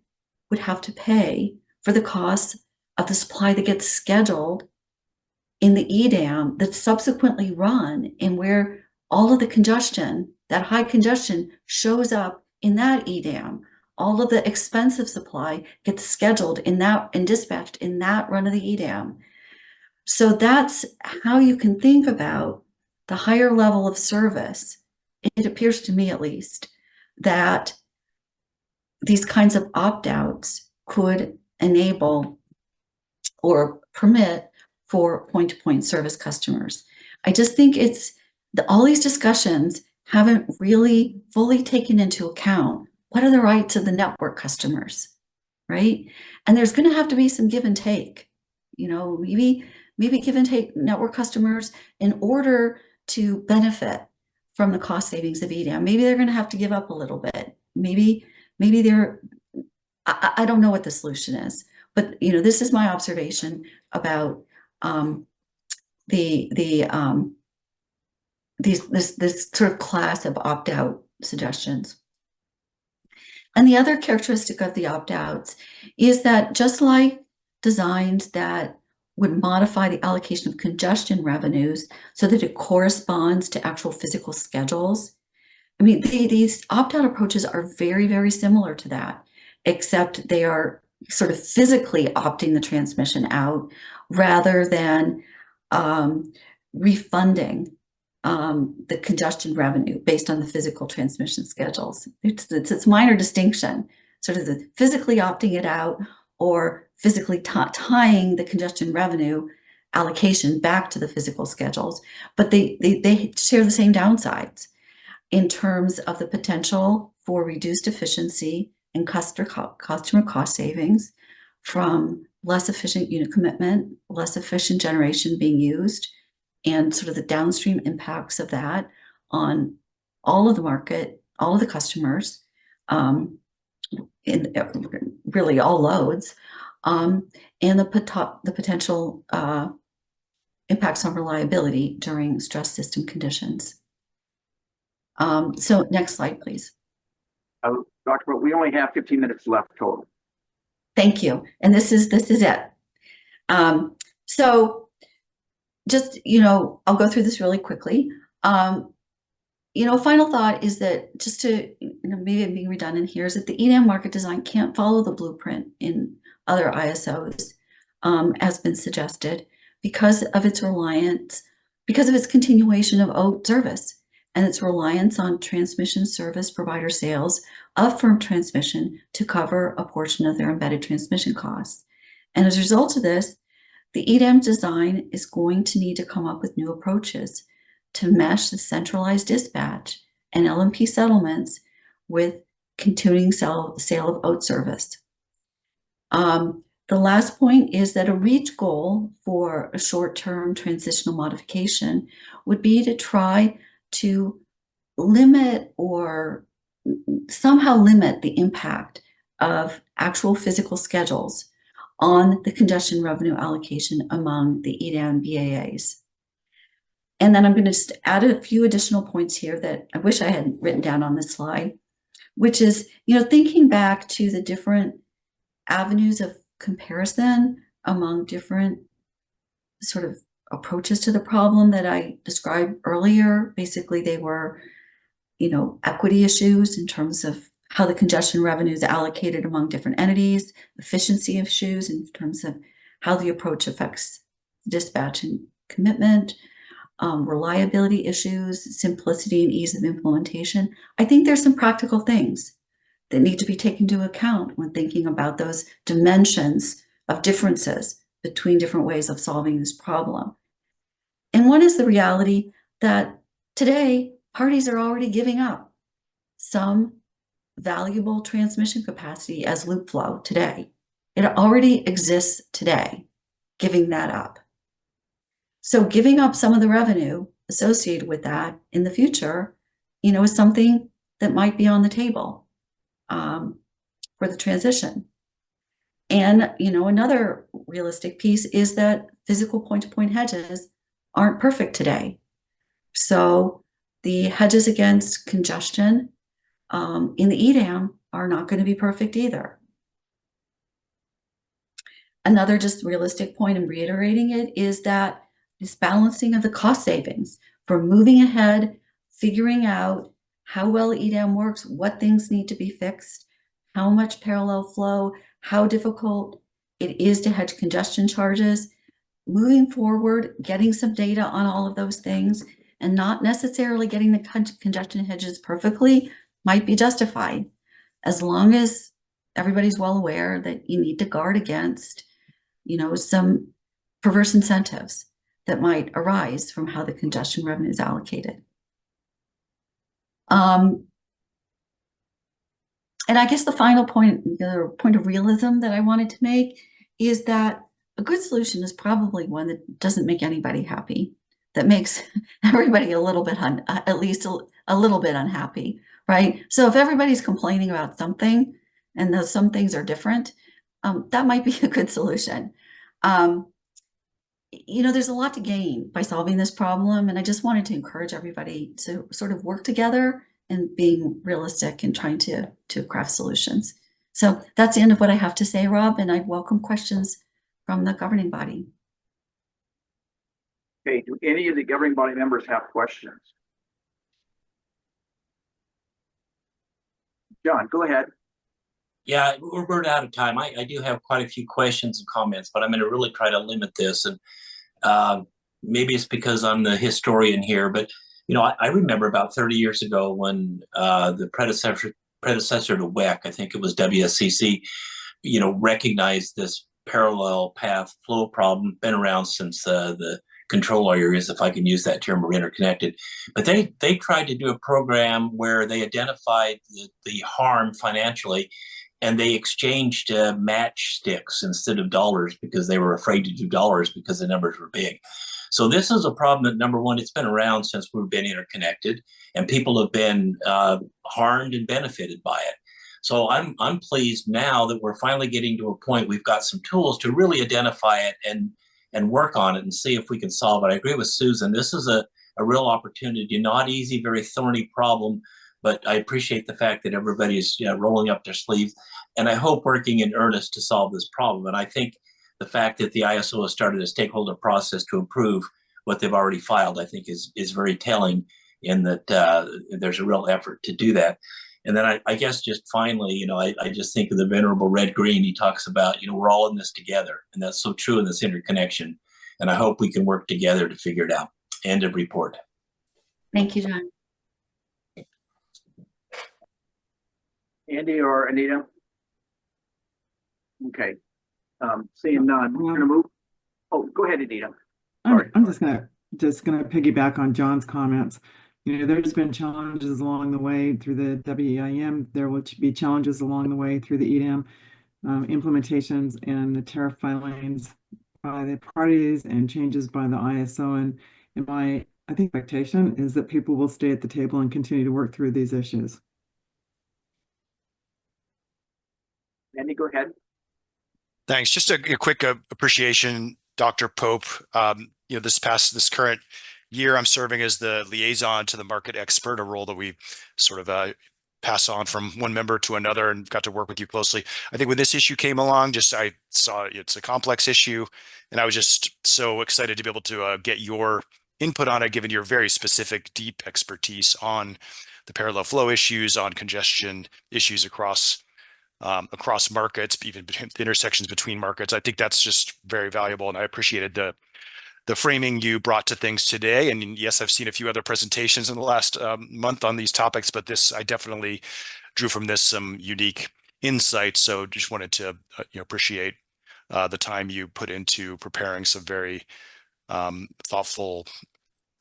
would have to pay for the cost of the supply that gets scheduled in the EDAM that's subsequently run, and where all of the congestion, that high congestion, shows up in that EDAM. All of the expensive supply gets scheduled in that and dispatched in that run of the EDAM. So that's how you can think about the higher level of service. It appears to me, at least, that these kinds of opt-outs could enable or permit for point-to-point service customers. I just think all these discussions haven't really fully taken into account what are the rights of the network customers, right? And there's going to have to be some give and take, maybe give and take network customers in order to benefit from the cost savings of EDAM. Maybe they're going to have to give up a little bit. Maybe they're, I don't know what the solution is, but this is my observation about this sort of class of opt-out suggestions. And the other characteristic of the opt-outs is that just like designs that would modify the allocation of congestion revenues so that it corresponds to actual physical schedules, I mean, these opt-out approaches are very, very similar to that, except they are sort of physically opting the transmission out rather than refunding the congestion revenue based on the physical transmission schedules. It's minor distinction, sort of the physically opting it out or physically tying the congestion revenue allocation back to the physical schedules, but they share the same downsides in terms of the potential for reduced efficiency and customer cost savings from less efficient unit commitment, less efficient generation being used, and sort of the downstream impacts of that on all of the market, all of the customers, in really all loads, and the potential impacts on reliability during stress system conditions. So next slide, please. Dr. But we only have 15 minutes left total. Thank you. And this is it. So just, I'll go through this really quickly. Final thought is that just to, maybe I'm being redundant here, is that the EDAM market design can't follow the blueprint in other ISOs, as been suggested, because of its continuation of OAT service and its reliance on transmission service provider sales of firm transmission to cover a portion of their embedded transmission costs. And as a result of this, the EDAM design is going to need to come up with new approaches to mesh the centralized dispatch and LMP settlements with continuing sale of OAT service. The last point is that a reach goal for a short-term transitional modification would be to try to limit or somehow limit the impact of actual physical schedules on the congestion revenue allocation among the EDAM BAAs. And then I'm going to just add a few additional points here that I wish I had written down on this slide, which is, thinking back to the different avenues of comparison among different sort of approaches to the problem that I described earlier. Basically, they were, equity issues in terms of how the congestion revenue is allocated among different entities, efficiency issues in terms of how the approach affects dispatch and commitment, reliability issues, simplicity and ease of implementation. I think there's some practical things that need to be taken into account when thinking about those dimensions of differences between different ways of solving this problem. And one is the reality that today parties are already giving up some valuable transmission capacity as loop flow today. It already exists today, giving that up. So giving up some of the revenue associated with that in the future, is something that might be on the table for the transition. And, another realistic piece is that physical point-to-point hedges aren't perfect today. So the hedges against congestion in the EDAM are not going to be perfect either. Another just realistic point in reiterating it is that this balancing of the cost savings for moving ahead, figuring out how well EDAM works, what things need to be fixed, how much parallel flow, how difficult it is to hedge congestion charges, moving forward, getting some data on all of those things, and not necessarily getting the congestion hedges perfectly might be justified, as long as everybody's well aware that you need to guard against, some perverse incentives that might arise from how the congestion revenue is allocated. And I guess the final point, the point of realism that I wanted to make is that a good solution is probably one that doesn't make anybody happy. that makes everybody a little bit, at least a little bit unhappy, right? So if everybody's complaining about something and those some things are different, that might be a good solution. There's a lot to gain by solving this problem, and I just wanted to encourage everybody to sort of work together and being realistic and trying to craft solutions. So that's the end of what I have to say, Rob, and I welcome questions from the governing body. Okay, do any of the governing body members have questions? John, go ahead. Yeah, we're running out of time. I do have quite a few questions and comments, but I'm going to really try to limit this. And maybe it's because I'm the historian here, but I remember about 30 years ago when the predecessor to WEC, I think it was WSCC, recognized this parallel path flow problem. Been around since the control areas, if I can use that term, were interconnected. But they tried to do a program where they identified the harm financially, and they exchanged matchsticks instead of dollars because they were afraid to do dollars because the numbers were big. So this is a problem that, number one, it's been around since we've been interconnected, and people have been harmed and benefited by it. So I'm pleased now that we're finally getting to a point we've got some tools to really identify it and work on it and see if we can solve it. I agree with Susan. This is a real opportunity, not easy, very thorny problem, but I appreciate the fact that everybody is rolling up their sleeves, and I hope working in earnest to solve this problem. And I think the fact that the ISO has started a stakeholder process to improve what they've already filed, I think is very telling in that there's a real effort to do that. And then I guess just finally, I just think of the Venerable Red Green. He talks about, we're all in this together. And that's so true in this interconnection. And I hope we can work together to figure it out. End of report. Thank you, John. Andy or Anita? Okay. Seeing none, we're gonna move. Oh, go ahead, Anita. Sorry. I'm just gonna piggyback on John's comments. There's been challenges along the way through the WEM. There will be challenges along the way through the EDAM implementations and the tariff filings by the parties and changes by the ISO. And my expectation is that people will stay at the table and continue to work through these issues. Andy, go ahead. Thanks. Just a quick appreciation, Dr. Pope. This current year, I'm serving as the liaison to the market expert, a role that we sort of pass on from one member to another, and got to work with you closely. I think when this issue came along, I saw it's a complex issue, and I was just so excited to be able to get your input on it, given your very specific, deep expertise on the parallel flow issues, on congestion issues across markets, even the intersections between markets. I think that's just very valuable, and I appreciated the framing you brought to things today. And yes, I've seen a few other presentations in the last month on these topics, but I definitely drew from this some unique insights. So just wanted to appreciate the time you put into preparing some very thoughtful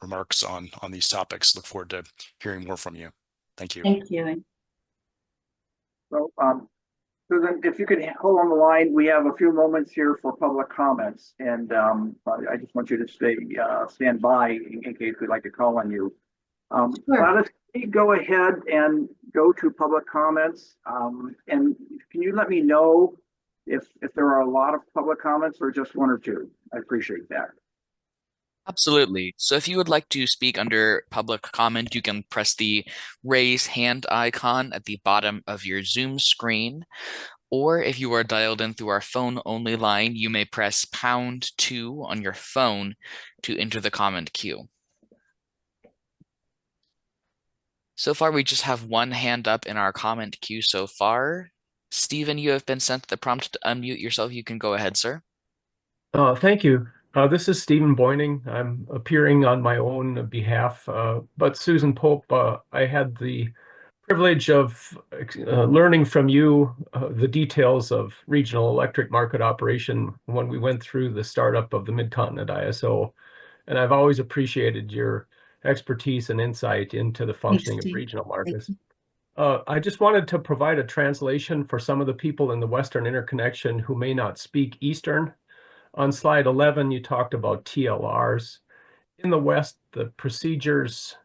remarks on these topics. Look forward to hearing more from you. Thank you. Thank you. So, Susan, if you could hold on the line, we have a few moments here for public comments, and I just want you to stand by in case we'd like to call on you. Sure. Let's go ahead and go to public comments. And can you let me know if there are a lot of public comments or just one or two? I appreciate that. Absolutely. So if you would like to speak under public comment, you can press the raise hand icon at the bottom of your Zoom screen. Or if you are dialed in through our phone only line, you may press #2 on your phone to enter the comment queue. So far, we just have one hand up in our comment queue so far. Stephen, you have been sent the prompt to unmute yourself. You can go ahead, sir. Thank you. This is Stephen Boyning. I'm appearing on my own behalf, but Susan Pope, I had the privilege of learning from you the details of regional electric market operation when we went through the startup of the Mid-Continent ISO. And I've always appreciated your expertise and insight into the functioning of regional markets. I just wanted to provide a translation for some of the people in the Western Interconnection who may not speak Eastern. On slide 11, you talked about TLRs. in the West, the procedures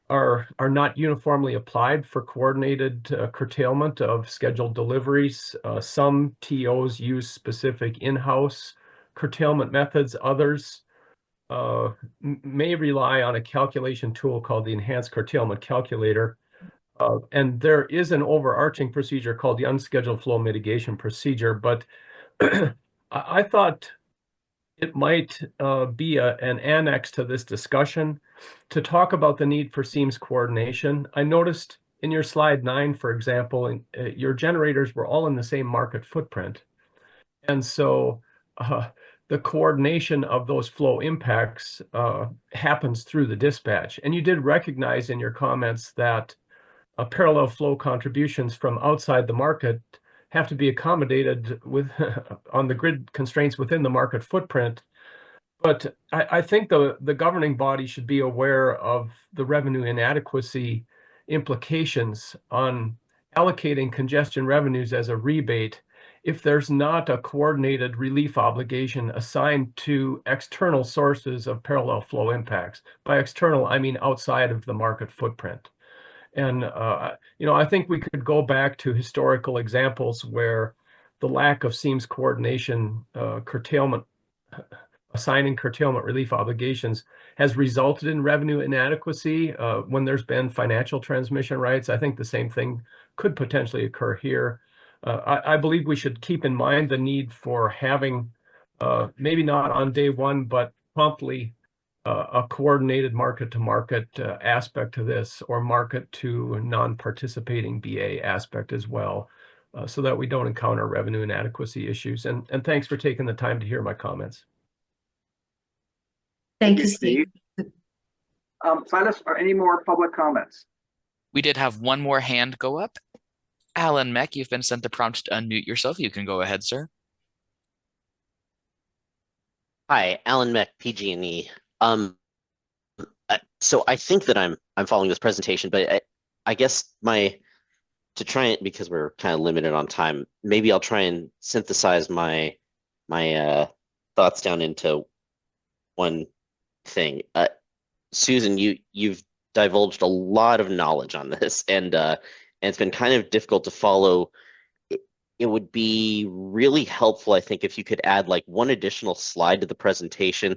are not uniformly applied for coordinated curtailment of scheduled deliveries. Some TOs use specific in-house curtailment methods. Others may rely on a calculation tool called the Enhanced Curtailment Calculator. And there is an overarching procedure called the Unscheduled Flow Mitigation Procedure, but I thought it might be an annex to this discussion to talk about the need for seams coordination. I noticed in your slide 9, for example, your generators were all in the same market footprint. And so the coordination of those flow impacts happens through the dispatch. And you did recognize in your comments that parallel flow contributions from outside the market have to be accommodated with on the grid constraints within the market footprint. But I think the governing body should be aware of the revenue inadequacy implications on allocating congestion revenues as a rebate if there's not a coordinated relief obligation assigned to external sources of parallel flow impacts. By external, I mean outside of the market footprint. And, I think we could go back to historical examples where the lack of seams coordination, assigning curtailment relief obligations has resulted in revenue inadequacy when there's been financial transmission rights. I think the same thing could potentially occur here. I believe we should keep in mind the need for having, maybe not on day one, but promptly a coordinated market-to-market aspect to this, or market to non-participating BA aspect as well, so that we don't encounter revenue inadequacy issues. And thanks for taking the time to hear my comments. Thank you, Steve. Silas, are any more public comments? We did have one more hand go up. Alan Meck, you've been sent the prompt to unmute yourself. You can go ahead, sir. Hi, Alan Meck, PG&E. So I think that I'm following this presentation, but I guess to try it, because we're kind of limited on time, maybe I'll try and synthesize my thoughts down into one thing. Susan, you've divulged a lot of knowledge on this, and it's been kind of difficult to follow. It would be really helpful, I think, if you could add like one additional slide to the presentation,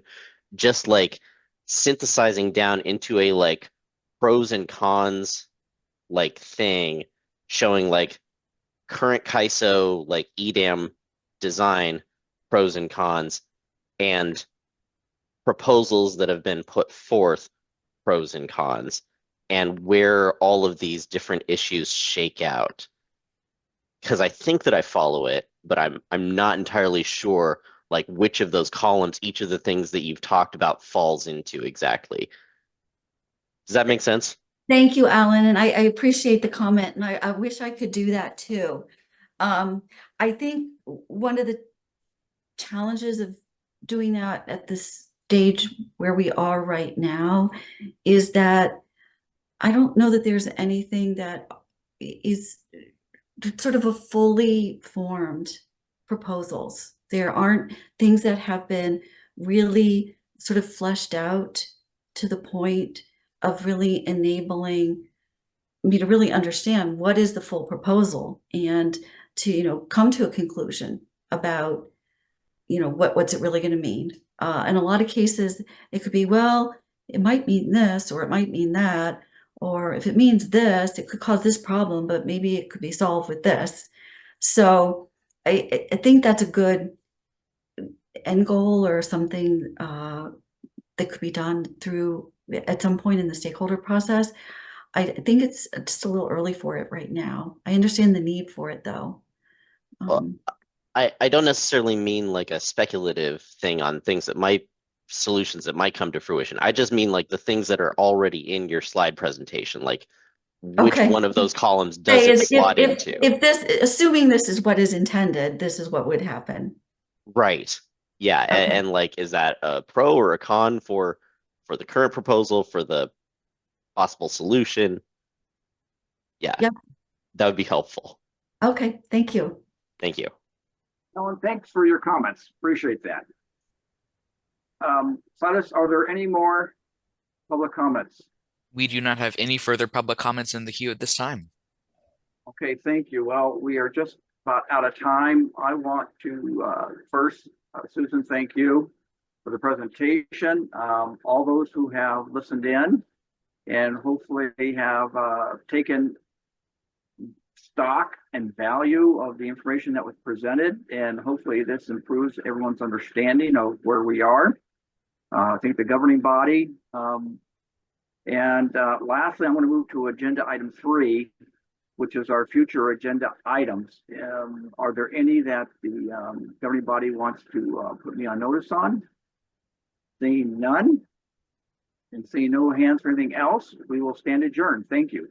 just like synthesizing down into a like pros and cons like thing, showing like current CAISO like EDAM design pros and cons, and proposals that have been put forth pros and cons, and where all of these different issues shake out. Because I think that I follow it, but I'm not entirely sure like which of those columns each of the things that you've talked about falls into exactly. Does that make sense? Thank you, Alan, and I appreciate the comment, and I wish I could do that too. I think one of the challenges of doing that at this stage where we are right now is that I don't know that there's anything that is sort of a fully formed proposals. There aren't things that have been really sort of fleshed out to the point of really enabling me to really understand what is the full proposal, and to come to a conclusion about what's it really going to mean. In a lot of cases it could be, well, it might mean this or it might mean that, or if it means this, it could cause this problem, but maybe it could be solved with this. So I think that's a good end goal, or something that could be done through at some point in the stakeholder process. I think it's just a little early for it right now. I understand the need for it though. Well, I don't necessarily mean like a speculative thing on things that solutions that might come to fruition. I just mean like the things that are already in your slide presentation, like which one of those columns does it slot into? If this, assuming this is what is intended, this is what would happen. Right. Yeah. Okay. And like, is that a pro or a con for the current proposal, for the possible solution? Yeah. Yep. That would be helpful. Okay. Thank you. Thank you. Ellen, thanks for your comments. Appreciate that. Silas, are there any more public comments? We do not have any further public comments in the queue at this time. Okay, thank you. Well, we are just about out of time. I want to first, Susan, thank you for the presentation. All those who have listened in and hopefully have taken stock and value of the information that was presented, and hopefully this improves everyone's understanding of where we are. I think the governing body. Lastly, I'm going to move to agenda item 3, which is our future agenda items. Are there any that the governing body wants to put me on notice on? Seeing none and seeing no hands for anything else, we will stand adjourned. Thank you.